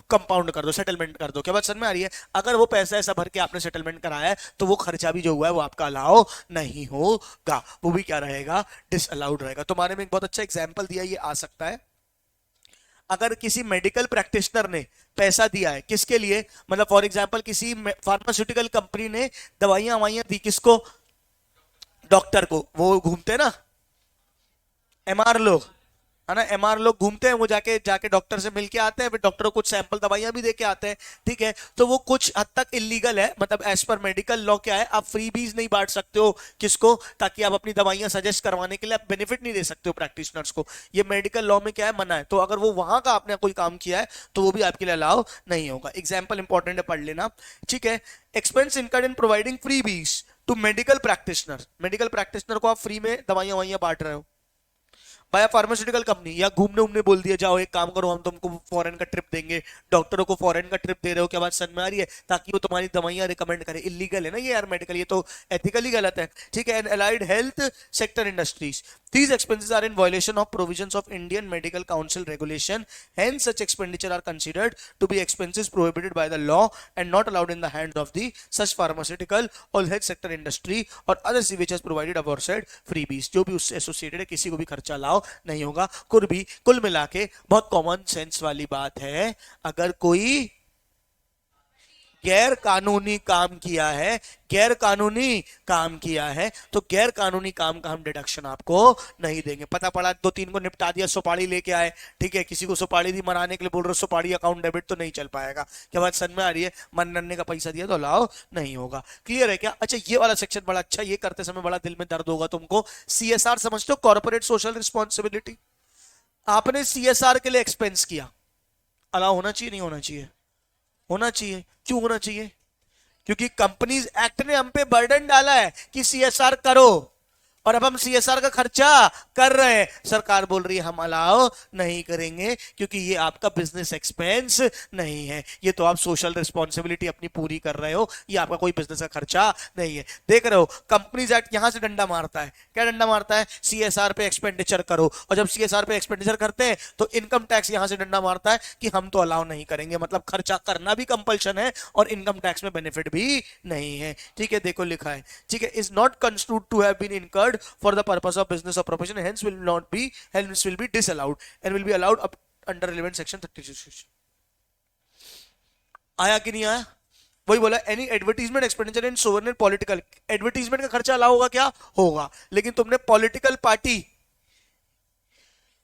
कंपाउंड कर दो, सेटलमेंट कर दो। क्या बात समझ में आ रही है? अगर वो पैसा ऐसा भर के आपने सेटलमेंट कराया है तो वो खर्चा भी जो हुआ है वो आपका अलाउ नहीं होगा, वो भी क्या रहेगा, डिसअलाउड रहेगा। तुम्हारे में एक बहुत अच्छा एग्जाम्पल दिया, ये आ सकता है। अगर किसी मेडिकल प्रैक्टिशनर ने पैसा दिया है, किसके लिए, मतलब फॉर एग्जांपल किसी फार्मास्यूटिकल कंपनी ने दवाइयां ववाइयां दी, किसको, डॉक्टर को। वो घूमते हैं ना एमआर लोग, है ना, एमआर लोग घूमते हैं, वो जाके जाके डॉक्टर से मिलके आते हैं, फिर डॉक्टर को कुछ सैंपल दवाइयां भी दे के आते हैं। ठीक है, तो वो कुछ हद तक इलीगल है, मतलब एज पर मेडिकल लॉ क्या है, आप फ्री बीज नहीं बांट सकते हो किसको, ताकि आप अपनी दवाइयां सजेस्ट करवाने के लिए आप बेनिफिट नहीं दे सकते हो प्रैक्टिशनर्स को। ये मेडिकल लॉ में क्या है, मना है। तो अगर वो वहां का आपने कोई काम किया है तो वो भी आपके लिए अलाउ नहीं होगा। एग्जाम्पल इंपॉर्टेंट है, पढ़ लेना। ठीक है, expense incurred in providing freebies to medical practitioner, medical practitioner को आप फ्री में दवाइयां ववाइयां बांट रहे हो, बाय फार्मास्यूटिकल कंपनी, या घूमने उमने बोल दिया, जाओ एक काम करो हम तुमको फॉरेन का ट्रिप देंगे, डॉक्टरों को फॉरेन का ट्रिप दे रहे हो, क्या बात समझ में आ रही है, ताकि वो तुम्हारी दवाइयां रिकमेंड करे। इलीगल है ना ये यार मेडिकल, ये तो एथिकली गलत है। ठीक है, and allied health sector industries, these expenses are in violation of provisions of Indian Medical Council regulation, hence such expenditure are considered to be expenses prohibited by the law and not allowed in the hands of the such pharmaceutical or health sector industry or others which has provided aforesaid freebies। जो भी उससे associated है, किसी को भी खर्चा लाओ नहीं होगा। कुल मिला के बहुत कॉमन सेंस वाली बात है, अगर कोई गैर कानूनी काम किया है, गैर कानूनी काम किया है, तो गैर कानूनी काम का हम डिडक्शन आपको नहीं देंगे। पता पड़ा 2-3 को निपटा दिया, सुपारी लेके आए, ठीक है, किसी को सुपारी दी, मनाने के लिए बोल रहे सुपारी अकाउंट डेबिट, तो नहीं चल पाएगा। क्या बात समझ में आ रही है? मनने का पैसा दिया तो अलाउ नहीं होगा। क्लियर है क्या? अच्छा, ये वाला सेक्शन बड़ा अच्छा, ये करते समय बड़ा दिल में दर्द होगा तुमको। सीएसआर समझते हो, कॉर्पोरेट सोशल रिस्पॉन्सिबिलिटी। आपने सीएसआर के लिए एक्सपेंस किया, अलाउ होना चाहिए नहीं होना चाहिए? होना चाहिए। क्यों होना चाहिए? क्योंकि कंपनीज एक्ट ने हम पे बर्डन डाला है कि सीएसआर करो, और अब हम सीएसआर का खर्चा कर रहे हैं, सरकार बोल रही है हम अलाउ नहीं करेंगे क्योंकि ये आपका बिजनेस एक्सपेंस नहीं है, ये तो आप सोशल रिस्पॉन्सिबिलिटी अपनी पूरी कर रहे हो, ये आपका कोई बिजनेस का खर्चा नहीं है। देख रहे हो, कंपनीज एक्ट यहां से डंडा मारता है। क्या डंडा मारता है? सीएसआर पे एक्सपेंडिचर करो, और जब सीएसआर पे एक्सपेंडिचर करते हैं तो इनकम टैक्स यहां से डंडा मारता है कि हम तो अलाउ नहीं करेंगे, मतलब खर्चा करना भी कंपल्शन है और इनकम टैक्स में बेनिफिट भी नहीं है। ठीक है, देखो लिखा है, ठीक है, is not construed to have been incurred for the purpose of business or profession, hence will be disallowed and will be allowed up under relevant section 36। आया कि नहीं आया? वही बोला, any advertisement expenditure in sovereign political, advertisement का खर्चा allow होगा क्या? होगा, लेकिन तुमने पॉलिटिकल पार्टी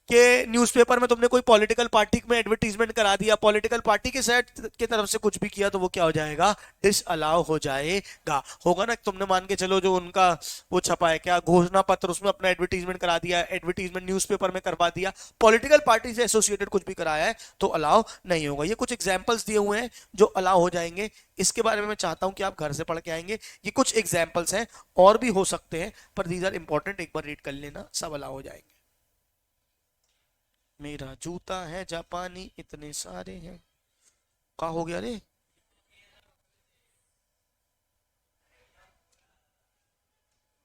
कि न्यूज़पेपर में तुमने कोई पॉलिटिकल पार्टी में एडवर्टीजमेंट करा दिया, पॉलिटिकल पार्टी के साइड की तरफ से कुछ भी किया, तो वो क्या हो जाएगा? डिसअलाउ हो जाएगा। होगा ना, तुमने मान के चलो जो उनका वो छपा है क्या, घोषणा पत्र, उसमें अपना एडवर्टीजमेंट करा दिया, एडवर्टीजमेंट न्यूज़पेपर में करवा दिया, पॉलिटिकल पार्टी से एसोसिएटेड कुछ भी कराया है तो अलाउ नहीं होगा। ये कुछ एग्जाम्पल्स दिए हुए हैं जो अलाउ हो जाएंगे, इसके बारे में मैं चाहता हूं कि आप घर से पढ़ के आएंगे। ये कुछ एग्जाम्पल्स हैं, और भी हो सकते हैं, पर दीज आर इंपॉर्टेंट, एक बार रीड कर लेना, सब अलाउ हो जाएंगे। मेरा जूता है जापानी, इतने सारे हैं, क्या हो गया रे?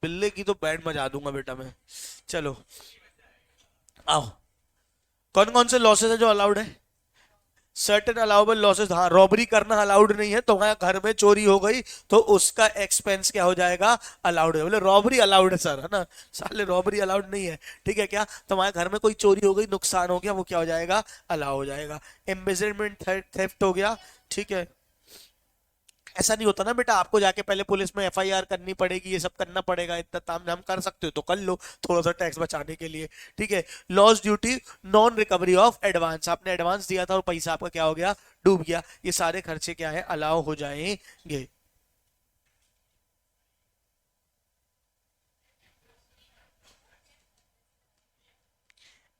बिल्ले की तो बैंड बजा दूंगा बेटा मैं। चलो, आओ, कौन कौन से लॉसेस है जो अलाउड है? सर्टेन अलाउबल लॉसेस, हाँ रॉबरी करना अलाउड नहीं है, तो वहां घर में चोरी हो गई तो उसका एक्सपेंस क्या हो जाएगा? अलाउड है। बोले रॉबरी अलाउड है सर, है ना? साले रॉबरी अलाउड नहीं है, ठीक है क्या? तो हमारे घर में कोई चोरी हो गई, नुकसान हो गया, वो क्या हो जाएगा? अलाउ हो जाएगा। एम्बेजलमेंट थेफ्ट हो गया, ठीक है। ऐसा नहीं होता ना बेटा, आपको जाके पहले पुलिस में एफआईआर करनी पड़ेगी, ये सब करना पड़ेगा, इतना काम हम कर सकते हो तो कर लो, थोड़ा सा टैक्स बचाने के लिए, ठीक है। Loss duty, non recovery of advance, आपने एडवांस दिया था और पैसा आपका क्या हो गया? डूब गया, ये सारे खर्चे क्या है? अलाउ हो जाएंगे।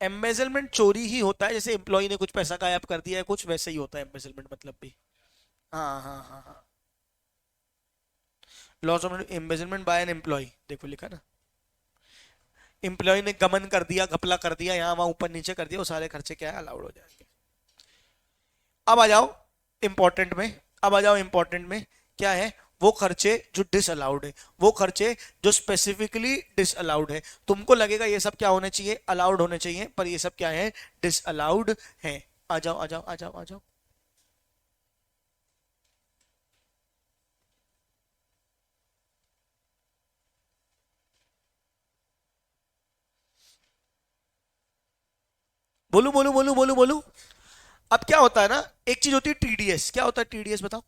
एम्बेजलमेंट चोरी ही होता है, जैसे एम्प्लॉय ने कुछ पैसा गायब कर दिया है कुछ, वैसे ही होता है एम्बेजलमेंट मतलब भी। हाँ हाँ हाँ हाँ। Loss of embezzlement by an employee, देखो लिखा ना, एम्प्लॉय ने गमन कर दिया, घपला कर दिया, यहाँ वहां ऊपर नीचे कर दिया, वो सारे खर्चे क्या है? अलाउड हो जाएंगे। अब आ जाओ इंपॉर्टेंट में, अब आ जाओ इंपॉर्टेंट में, क्या है? वो खर्चे जो डिसअलाउड है, वो खर्चे जो स्पेसिफिकली डिसअलाउड है। तुमको लगेगा ये सब क्या होने चाहिए? अलाउड होने चाहिए, पर ये सब क्या है? डिसअलाउड है। आ जाओ आ जाओ आ जाओ आ जाओ। बोलू बोलू बोलू बोलू बोलू। अब क्या होता है ना, एक चीज होती है टीडीएस। क्या होता है टीडीएस बताओ?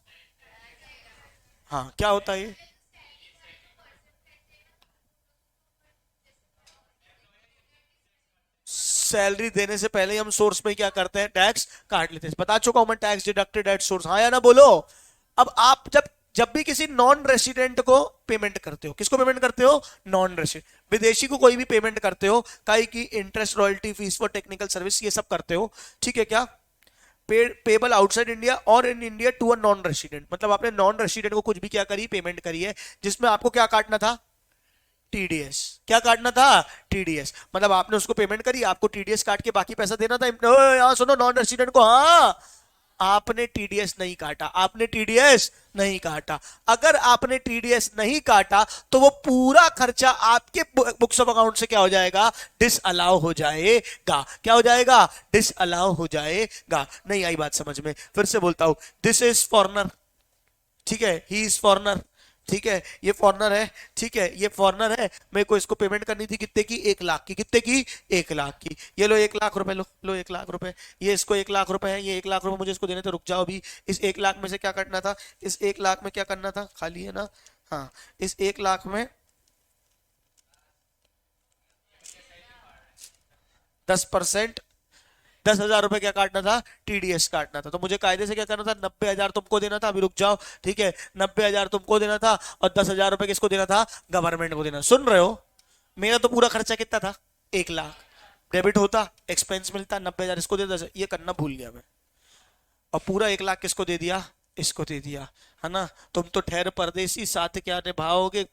हाँ क्या होता है ये? सैलरी देने से पहले ही हम सोर्स में क्या करते हैं? टैक्स काट लेते हैं। बता चुका हूं मैं, टैक्स डिडक्टेड एट सोर्स, हाँ या ना बोलो। अब आप जब जब भी किसी नॉन रेसिडेंट को पेमेंट करते हो, किसको पेमेंट करते हो? नॉन रेसिडेंट, विदेशी को कोई भी पेमेंट करते हो, काई की interest, royalty, fees for technical service, ये सब करते हो, ठीक है क्या? पेबल आउटसाइड इंडिया और in India to a non resident, मतलब आपने नॉन रेसिडेंट को कुछ भी क्या करी? पेमेंट करी है, जिसमें आपको क्या काटना था? टीडीएस। क्या काटना था? टीडीएस। मतलब आपने उसको पेमेंट करी, आपको टीडीएस काट के बाकी पैसा देना था। यहाँ सुनो, नॉन रेसिडेंट को, हाँ आपने टीडीएस नहीं काटा, आपने टीडीएस नहीं काटा। अगर आपने टीडीएस नहीं काटा तो वो पूरा खर्चा आपके बुक्स ऑफ अकाउंट से क्या हो जाएगा? डिसअलाउ हो जाएगा। क्या हो जाएगा? डिसअलाउ हो जाएगा। नहीं आई बात समझ में? फिर से बोलता हूं, दिस इज फॉरनर, ठीक है, ही इज फॉरनर, ठीक है, ये फॉरनर है, ठीक है, ये फॉरनर है, मेरे को इसको पेमेंट करनी थी कितने की? 1 लाख की। कितने की? 1 लाख की। ये लो 1 लाख रुपए, लो लो 1 लाख रुपए, ये इसको 1 लाख रुपए है, ये 1 लाख रुपए मुझे इसको देने थे। रुक जाओ अभी, इस 1 लाख में से क्या करना था? इस 1 लाख में क्या करना था? खाली है ना? हाँ, इस 1 लाख में 10%, 10,000 रुपए क्या काटना था? टीडीएस काटना था। तो मुझे कायदे से क्या करना था? 90,000 तुमको देना था। अभी रुक जाओ, ठीक है, 90,000 तुमको देना था और 10,000 रुपए किसको देना था? गवर्नमेंट को देना। सुन रहे हो? मेरा तो पूरा खर्चा कितना था? 1 लाख। डेबिट होता, एक्सपेंस मिलता, 90,000 इसको दे, 10 ये करना भूल गया मैं, और पूरा 1 लाख किसको दे दिया? इसको दे दिया, है ना? तुम तो ठहर परदेसी, साथ क्या निभाओगे?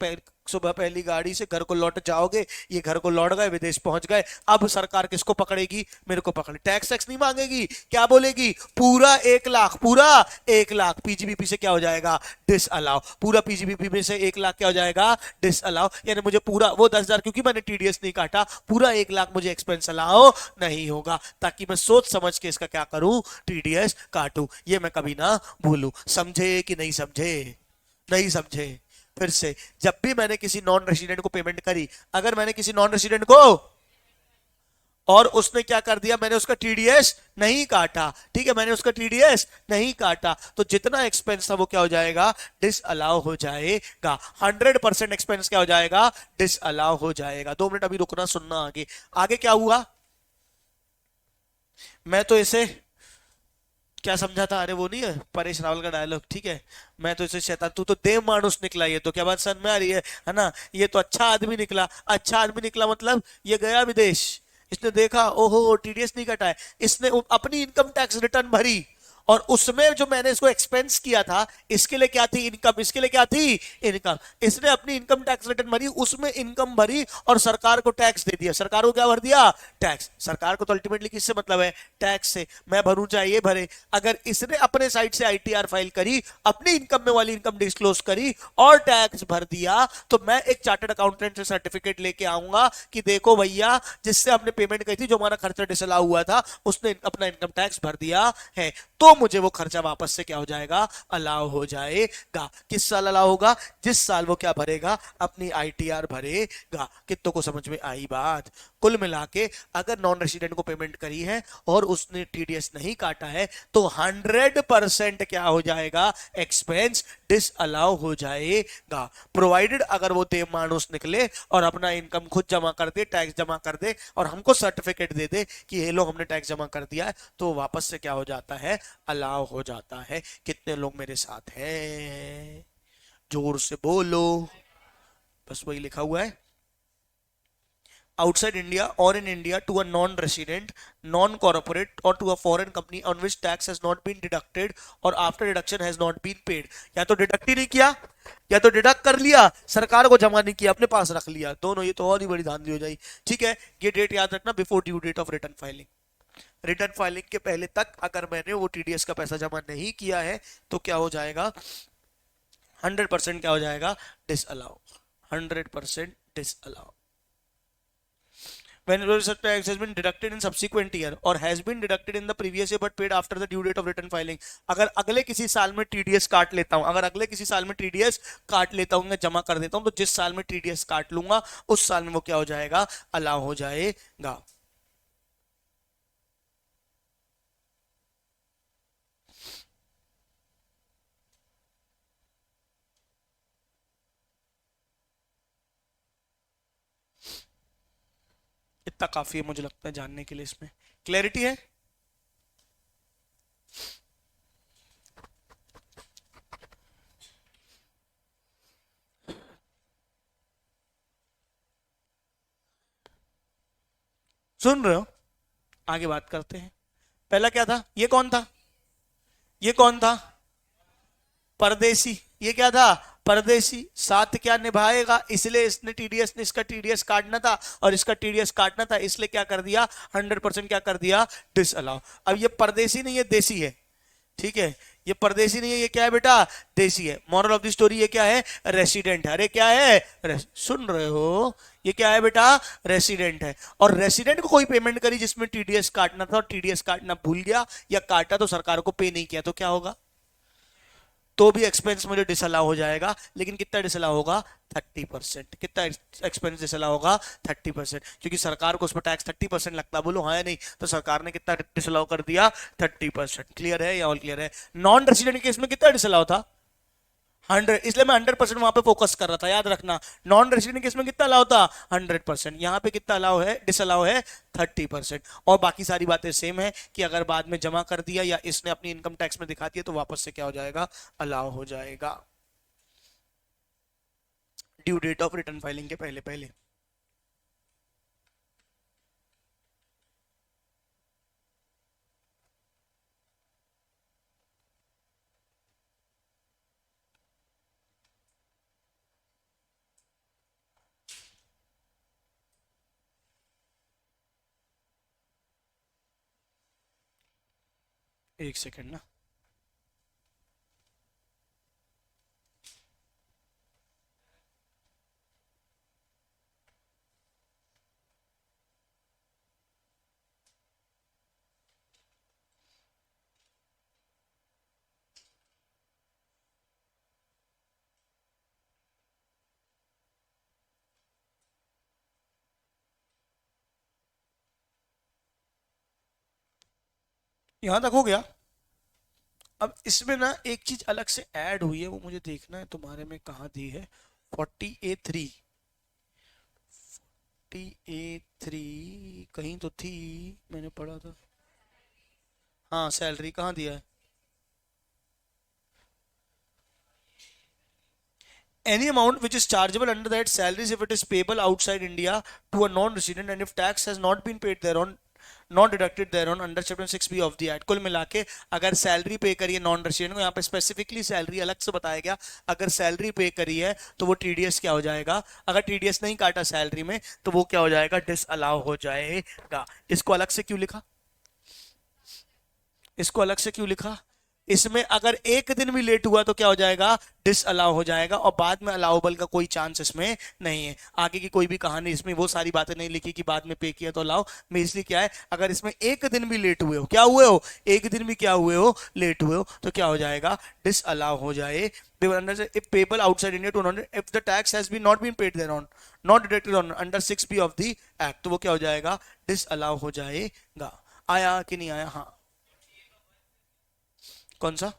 सुबह पहली गाड़ी से घर को लौट जाओगे, ये घर को लौट गए, विदेश पहुंच गए। अब सरकार किसको पकड़ेगी? मेरे को पकड़े। टैक्स टैक्स नहीं मांगेगी, क्या बोलेगी? पूरा 1 लाख, पूरा 1 लाख पीजीबीपी से क्या हो जाएगा? Dish allow. पूरा पीजीबीपी में से 1 लाख क्या हो जाएगा? Disallow. यानी मुझे पूरा वो 10,000, क्योंकि मैंने टीडीएस नहीं काटा, पूरा 1 लाख मुझे एक्सपेंस अलाउ नहीं होगा, ताकि मैं सोच समझ के इसका क्या करूं? टीडीएस काटूं। ये मैं कभी ना भूलूं। समझे कि नहीं समझे? नहीं समझे? फिर से, जब भी मैंने किसी नॉन रेसिडेंट को पेमेंट करी, अगर मैंने किसी नॉन रेसिडेंट को, और उसने क्या कर दिया? मैंने उसका टीडीएस नहीं काटा, ठीक है, मैंने उसका टीडीएस नहीं काटा, तो जितना एक्सपेंस था वो क्या हो जाएगा? डिस अलाउ हो जाएगा। 100% एक्सपेंस क्या हो जाएगा? डिस अलाउ हो जाएगा। 2 मिनट अभी रुकना, सुनना आगे। आगे क्या हुआ? मैं तो इसे क्या समझा था? अरे वो नहीं है परेश रावल का डायलॉग, ठीक है, मैं तो इसे शैतान, तू तो देव मानुस निकला। ये तो क्या बात समझ में आ रही है ना? ये तो अच्छा आदमी निकला। अच्छा आदमी निकला मतलब ये गया विदेश, इसने देखा ओहो टीडीएस नहीं कटा है, इसने अपनी इनकम टैक्स रिटर्न भरी और उसमें जो मैंने इसको एक्सपेंस किया था, इसके लिए क्या थी? इनकम। इसके लिए क्या थी? इनकम। इसने अपनी इनकम टैक्स रिटर्न भरी, उसमें इनकम भरी और सरकार को टैक्स दे दिया। सरकार को क्या भर दिया? टैक्स। सरकार को तो अल्टीमेटली किससे मतलब है? टैक्स से। मैं भरूं चाहे ये भरे। अगर इसने अपने साइड से आईटीआर फाइल करी, अपनी इनकम में वाली इनकम डिस्क्लोज करी और टैक्स भर दिया, तो मैं एक चार्टर्ड अकाउंटेंट से सर्टिफिकेट लेके आऊंगा कि देखो भैया, जिससे हमने पेमेंट की थी, जो हमारा खर्चा डिसअलाउ हुआ था, उसने अपना इनकम टैक्स भर दिया है, तो मुझे वो खर्चा वापस से क्या हो जाएगा? अलाउ हो जाएगा। किस साल अलाउ होगा? जिस साल वो क्या भरेगा? अपनी आईटीआर भरेगा। कितनों को समझ में आई बात? कुल मिला के अगर नॉन रेसिडेंट को पेमेंट करी है और उसने टीडीएस नहीं काटा है, तो 100% क्या हो जाएगा? एक्सपेंस डिसअलाउ हो जाएगा। प्रोवाइडेड अगर वो देव मानुस निकले और अपना इनकम खुद जमा कर दे, टैक्स जमा कर दे और हमको सर्टिफिकेट दे दे कि ये लो हमने टैक्स जमा कर दिया है, तो वापस से क्या हो जाता है? अलाउ हो जाता है। कितने लोग मेरे साथ हैं? जोर से बोलो। बस वही लिखा हुआ है। outside India or in India to a non-resident, non-corporate or to a foreign company on which tax has not been deducted or after deduction has not been paid। या तो डिडक्ट ही नहीं किया या तो डिडक्ट कर लिया, सरकार को जमा नहीं किया, अपने पास रख लिया, दोनों। ये तो और ही बड़ी धांधली हो जाएगी। ठीक है, ये डेट याद रखना, before due date of return filing. Return filing के पहले तक अगर मैंने वो टीडीएस का पैसा जमा नहीं किया है, तो क्या हो जाएगा? 100% क्या हो जाएगा? Disallow. 100% disallow. when such tax has been deducted in subsequent year or has been deducted in the previous year but paid after the due date of return filing। अगर अगले किसी साल में टीडीएस काट लेता हूं, अगर अगले किसी साल में टीडीएस काट लेता हूं, जमा कर देता हूं, तो जिस साल में टीडीएस काट लूंगा उस साल में वो क्या हो जाएगा? अलाउ हो जाएगा। इतना काफी है मुझे लगता है जानने के लिए। इसमें क्लैरिटी है? सुन रहे हो? आगे बात करते हैं। पहला क्या था? ये कौन था? ये कौन था? परदेसी। ये क्या था? परदेसी। साथ क्या निभाएगा, इसलिए इसने टीडीएस ने इसका टीडीएस काटना था और इसका टीडीएस काटना था, इसलिए क्या कर दिया? 100% क्या कर दिया? डिसअलाउ। अब ये परदेसी नहीं है, देसी है। ठीक है, ये परदेसी नहीं है, ये क्या है बेटा? देसी है। मॉरल ऑफ द स्टोरी ये क्या है? रेसिडेंट है। अरे क्या है? सुन रहे हो? ये क्या है बेटा? रेसिडेंट है। और रेसिडेंट को कोई पेमेंट करी जिसमें टीडीएस काटना था और टीडीएस काटना भूल गया या काटा तो सरकार को पे नहीं किया, तो क्या होगा? तो भी एक्सपेंस मुझे डिसअलाउ हो जाएगा। लेकिन कितना डिसअलाउ होगा? 30%। कितना एक्सपेंस डिसअलाउ होगा? 30%। क्योंकि सरकार को उस पर टैक्स 30% लगता है। बोलो हाँ या नहीं? तो सरकार ने कितना डिसअलाउ कर दिया? 30%। क्लियर है या ऑल क्लियर है? नॉन रेसिडेंट केस में कितना डिसअलाउ था? 100। इसलिए मैं 100% वहां पे फोकस कर रहा था, याद रखना। नॉन रेसिडेंट केस में कितना अलाउ था? 100%। यहां पे कितना अलाउ है? डिसअलाउ है 30%। और बाकी सारी बातें सेम है कि अगर बाद में जमा कर दिया या इसने अपनी इनकम टैक्स में दिखा दिया, तो वापस से क्या हो जाएगा? अलाउ हो जाएगा। Due date of return filing के पहले पहले। एक सेकेंड ना। यहां तक हो गया। अब इसमें ना एक चीज अलग से ऐड हुई है, वो मुझे देखना है तुम्हारे में कहाँ दी है। 40A3। 40A3 कहीं तो थी, मैंने पढ़ा था। हाँ, सैलरी कहाँ दिया है? Any amount which is chargeable under that salaries if it is payable outside India to a non-resident and if tax has not been paid thereon not deducted thereon under chapter 6B of the act. कुल मिला के अगर salary पे करी है non resident को, यहाँ पे स्पेसिफिकली सैलरी अलग से बताया गया, अगर सैलरी पे करी है तो वो टीडीएस क्या हो जाएगा, अगर टीडीएस नहीं काटा सैलरी में तो वो क्या हो जाएगा, डिसअलाउ हो जाएगा। इसको अलग से क्यों लिखा, इसको अलग से क्यों लिखा, इसमें अगर एक दिन भी लेट हुआ तो क्या हो जाएगा, डिसअलाउ हो जाएगा, और बाद में अलाउबल का कोई चांस इसमें नहीं है। आगे की कोई भी कहानी इसमें वो सारी बातें नहीं लिखी कि बाद में पे किया तो अलाउ में, इसलिए क्या है, अगर इसमें एक दिन भी लेट हुए हो, क्या हुए हो, एक दिन भी क्या हुए हो, लेट हुए हो, तो क्या हो जाएगा, डिसअलाउ हो जाए। If payable outside India to if the tax has been not been paid thereon, not deducted on under 6B of the act, तो वो क्या हो जाएगा, डिसअलाउ हो जाएगा। आया कि नहीं आया? हाँ, कौन सा?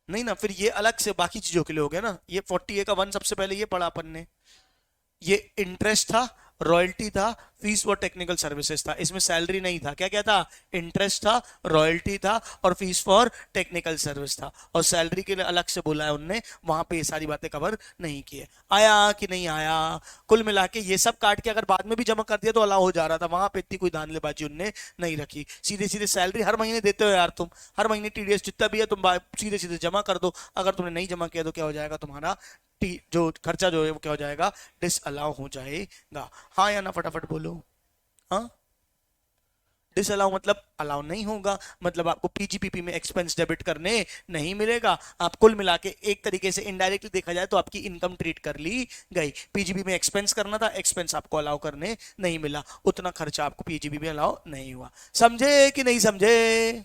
नहीं ना, फिर ये अलग से बाकी चीजों के लिए हो गया ना। ये 40A का 1 सबसे पहले ये पढ़ा अपन ने, ये इंटरेस्ट था, रॉयल्टी था, फीस फॉर टेक्निकल सर्विसेज था, इसमें सैलरी नहीं था। क्या क्या था, इंटरेस्ट था, रॉयल्टी था और फीस फॉर टेक्निकल सर्विस था, और सैलरी के लिए अलग से बोला है उनने, वहां पे ये सारी बातें कवर नहीं की है। आया कि नहीं आया? कुल मिला के ये सब काट के अगर बाद में भी जमा कर दिया तो अलाउ हो जा रहा था, वहां पे इतनी कोई धांधलेबाजी उनने नहीं रखी। सीधे सीधे सैलरी हर महीने देते हो यार तुम, हर महीने टीडीएस जितना भी है तुम सीधे सीधे जमा कर दो। अगर तुमने नहीं जमा किया तो क्या हो जाएगा, तुम्हारा जो खर्चा जो है वो क्या हो जाएगा, डिसअलाउ हो जाएगा। हाँ या ना फटाफट बोलो। हाँ, डिसअलाउ मतलब अलाउ नहीं होगा, मतलब आपको पीजीपीपी में एक्सपेंस डेबिट करने नहीं मिलेगा। आप कुल मिला के एक तरीके से इनडायरेक्टली देखा जाए तो आपकी इनकम ट्रीट कर ली गई। पीजीपी में एक्सपेंस करना था, एक्सपेंस आपको अलाउ करने नहीं मिला, उतना खर्चा आपको पीजीपी में अलाउ नहीं हुआ। समझे कि नहीं समझे?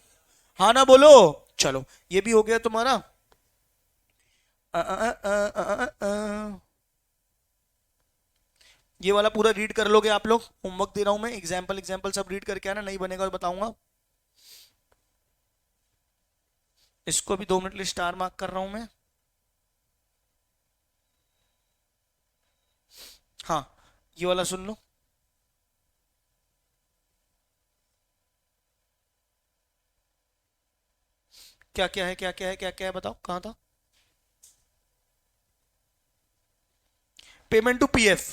हाँ ना बोलो। चलो ये भी हो गया तुम्हारा। अ, अ, अ, अ, अ, अ, ये वाला पूरा रीड कर लोगे आप लोग, होमवर्क दे रहा हूं मैं, एग्जाम्पल एग्जाम्पल सब रीड करके आना, नहीं बनेगा और बताऊंगा। इसको भी 2 मिनट लिए स्टार मार्क कर रहा हूं मैं। हाँ, ये वाला सुन लो। क्या क्या है, क्या क्या है, क्या क्या है, बताओ कहां था? Payment to PF,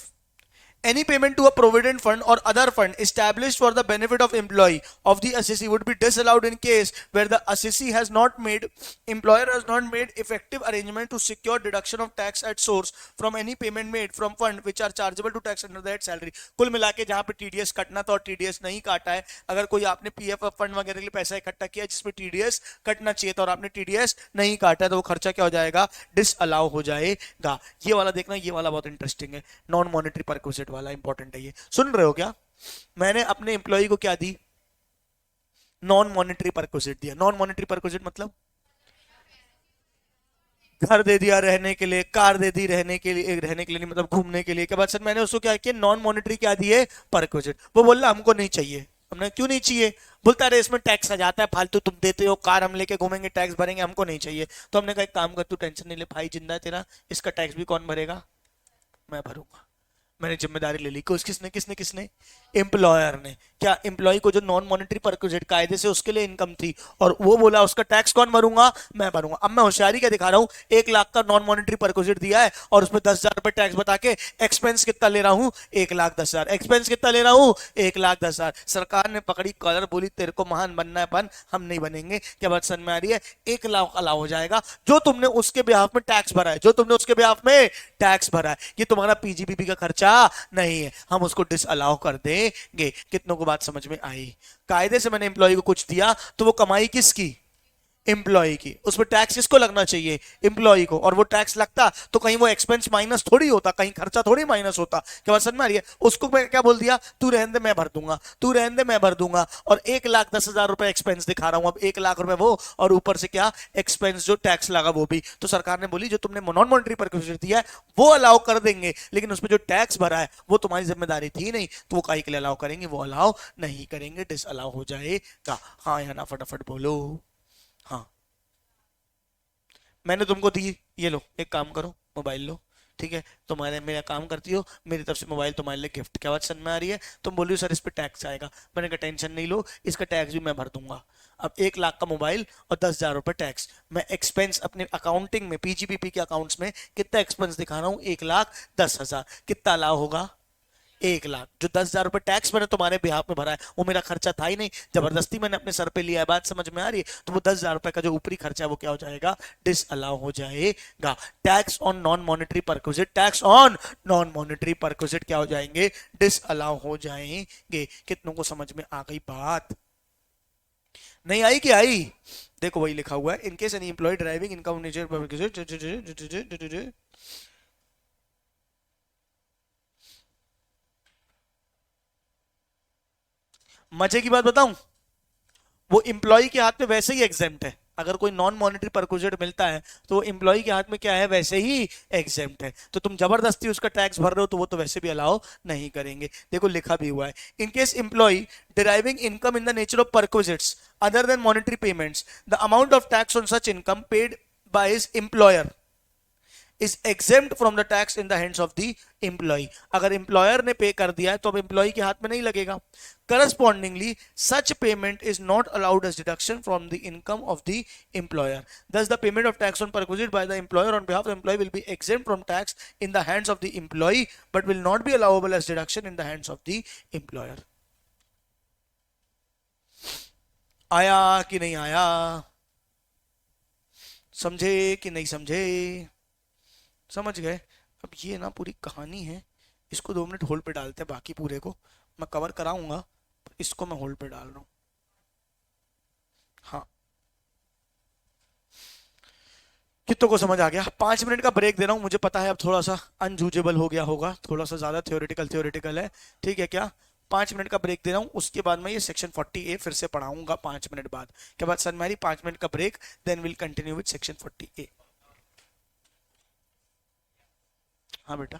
any payment to a provident fund or other fund established for the benefit of employee of the assessee would be disallowed in case where the assessee has not made, employer has not made effective arrangement to secure deduction of tax at source from any payment made from fund which are chargeable to tax under that salary। कुल मिला के जहां पे TDS कटना था और TDS नहीं काटा है, अगर कोई आपने पीएफ फंड वगैरह के लिए पैसा इकट्ठा किया जिसमें टीडीएस कटना चाहिए था और आपने टीडीएस नहीं काटा, तो वो खर्चा क्या हो जाएगा, डिसअलाउ हो जाएगा। ये वाला देखना, ये वाला बहुत इंटरेस्टिंग है, नॉन मॉनेटरी परक्विजिट वाला, इंपॉर्टेंट है ये। सुन रहे हो क्या? मैंने अपने एम्प्लॉय को क्या दी, नॉन मॉनेटरी परक्विजिट दिया। नॉन मॉनेटरी परक्विजिट मतलब घर दे दिया रहने के लिए, कार दे दी रहने के लिए, रहने के लिए नहीं मतलब घूमने के लिए। के बाद सर मैंने उसको क्या किया, नॉन मॉनेटरी क्या दिए, परक्विजिट। वो बोल रहा हमको नहीं चाहिए। हमने क्यों नहीं चाहिए? बोलता रहे इसमें टैक्स आ जाता है फालतू, तुम देते हो, कार हम लेके घूमेंगे टैक्स भरेंगे, हमको नहीं चाहिए। तो हमने कहा एक काम कर, तू टेंशन नहीं ले भाई, जिंदा है तेरा, इसका टैक्स भी कौन भरेगा, मैं भरूंगा। मैंने जिम्मेदारी ले ली। किसने किसने किसने एम्प्लॉयर ने। क्या एम्प्लॉय को जो नॉन मॉनेटरी परक्विजिट कायदे से उसके लिए इनकम थी, और वो बोला उसका टैक्स कौन भरूंगा, मैं भरूंगा। अब मैं होशियारी क्या दिखा रहा हूं, 1 लाख का नॉन मॉनेटरी परक्विजिट दिया है और उसमें 10,000 रुपए टैक्स बता के एक्सपेंस कितना ले रहा हूं, 1,10,000। एक्सपेंस कितना ले रहा हूं, 1,10,000। सरकार ने पकड़ी कॉलर, बोली तेरे को महान बनना है बन, हम नहीं बनेंगे। क्या बात समझ में आ रही है? 1 लाख अलाउ हो जाएगा जो तुमने उसके बिहाफ में टैक्स भरा है, जो तुमने उसके बिहाफ में टैक्स भरा है। ये तुम्हारा पीजीबीपी का खर्चा नहीं है, हम उसको डिसअलाउ कर देंगे। कितनों को बात समझ में आई? कायदे से मैंने एम्प्लॉय को कुछ दिया तो वो कमाई किसकी, एम्प्लॉय की। उसमें टैक्स किसको लगना चाहिए, एम्प्लॉय को। और वो टैक्स लगता तो कहीं वो एक्सपेंस माइनस थोड़ी होता, कहीं खर्चा थोड़ी माइनस होता। क्या बात समझ में आ रही है? उसको मैं क्या बोल दिया, तू रहने दे मैं भर दूंगा, तू रहने दे मैं भर दूंगा। और 1,10,000 रुपए एक्सपेंस दिखा रहा हूं, अब 1 लाख रुपए वो, और ऊपर से क्या एक्सपेंस जो टैक्स लगा वो भी। तो सरकार ने बोली जो तुमने नॉन मॉनेटरी परक्विजिट दिया है वो अलाउ कर देंगे, लेकिन उसमें जो टैक्स भरा है वो तुम्हारी जिम्मेदारी थी नहीं, तो वो काहे के लिए अलाउ करेंगे, वो अलाउ नहीं करेंगे, डिसअलाउ हो जाएगा। हाँ या ना फटाफट बोलो। हाँ, मैंने तुमको दी, ये लो एक काम करो, मोबाइल लो, ठीक है, तुम्हारे मेरा काम करती हो, मेरी तरफ से मोबाइल तुम्हारे लिए गिफ्ट। क्या बात समझ में आ रही है? तुम बोल रही हो सर इस पे टैक्स आएगा, मैंने कहा टेंशन नहीं लो, इसका टैक्स भी मैं भर दूंगा। अब 1 लाख का मोबाइल और 10,000 रुपए टैक्स, मैं एक्सपेंस अपने अकाउंटिंग में पीजीपीपी के अकाउंट्स में कितना एक्सपेंस दिखा रहा हूँ, 1,10,000। कितना अलाउ होगा, 1 लाख। जो 10,000 रुपए टैक्स मैंने तुम्हारे बिहाफ में भरा है वो मेरा खर्चा था ही नहीं, जबरदस्ती मैंने अपने सर पे लिया है। बात समझ में आ रही है? तो वो 10,000 रुपए का जो ऊपरी खर्चा है वो क्या हो जाएगा, डिसअलाउ हो जाएगा। Tax on non monetary perquisite, tax on non monetary perquisite क्या हो जाएंगे, डिसअलाउ हो जाएंगे। कितनों को समझ में आ गई बात? नहीं आई कि आई? देखो वही लिखा हुआ है, in case any employee driving income nature. मजे की बात बताऊं, वो एम्प्लॉय के हाथ में वैसे ही एग्जेम्प्ट है। अगर कोई नॉन मॉनेटरी परक्विजिट मिलता है तो वो एम्प्लॉय के हाथ में क्या है, वैसे ही एग्जेम्प्ट है। तो तुम जबरदस्ती उसका टैक्स भर रहे हो तो वो तो वैसे भी अलाउ नहीं करेंगे। देखो लिखा भी हुआ है, in case employee deriving income in the nature of perquisites other than monetary payments, the amount of tax on such income paid by his employer is exempt from the tax in the hands of the employee। अगर employer ने पे कर दिया है तो अब employ के हाथ में नहीं लगेगा। Correspondingly, such payment is not allowed as deduction from the income of the employer. Thus, the payment of tax on perquisite by the employer on behalf of the employee will be exempt from tax in the hands of the employee, but will not be allowable as deduction in the hands of the employer। आया कि नहीं आया? समझे कि नहीं समझे? समझ गए? अब ये ना पूरी कहानी है, इसको 2 मिनट होल्ड पे डालते हैं, बाकी पूरे को मैं कवर कराऊंगा, इसको मैं होल्ड पे डाल रहा हूँ। हाँ, कितनों को समझ आ गया? 5 मिनट का ब्रेक दे रहा हूँ, मुझे पता है अब थोड़ा सा अनजूजेबल हो गया होगा, थोड़ा सा ज्यादा थ्योरेटिकल थ्योरेटिकल है, ठीक है क्या? 5 मिनट का ब्रेक दे रहा हूँ, उसके बाद मैं ये सेक्शन 40A फिर से पढ़ाऊंगा 5 मिनट बाद। क्या बात सनमारी? 5 मिनट का break, then will continue with section 40A। हाँ बेटा।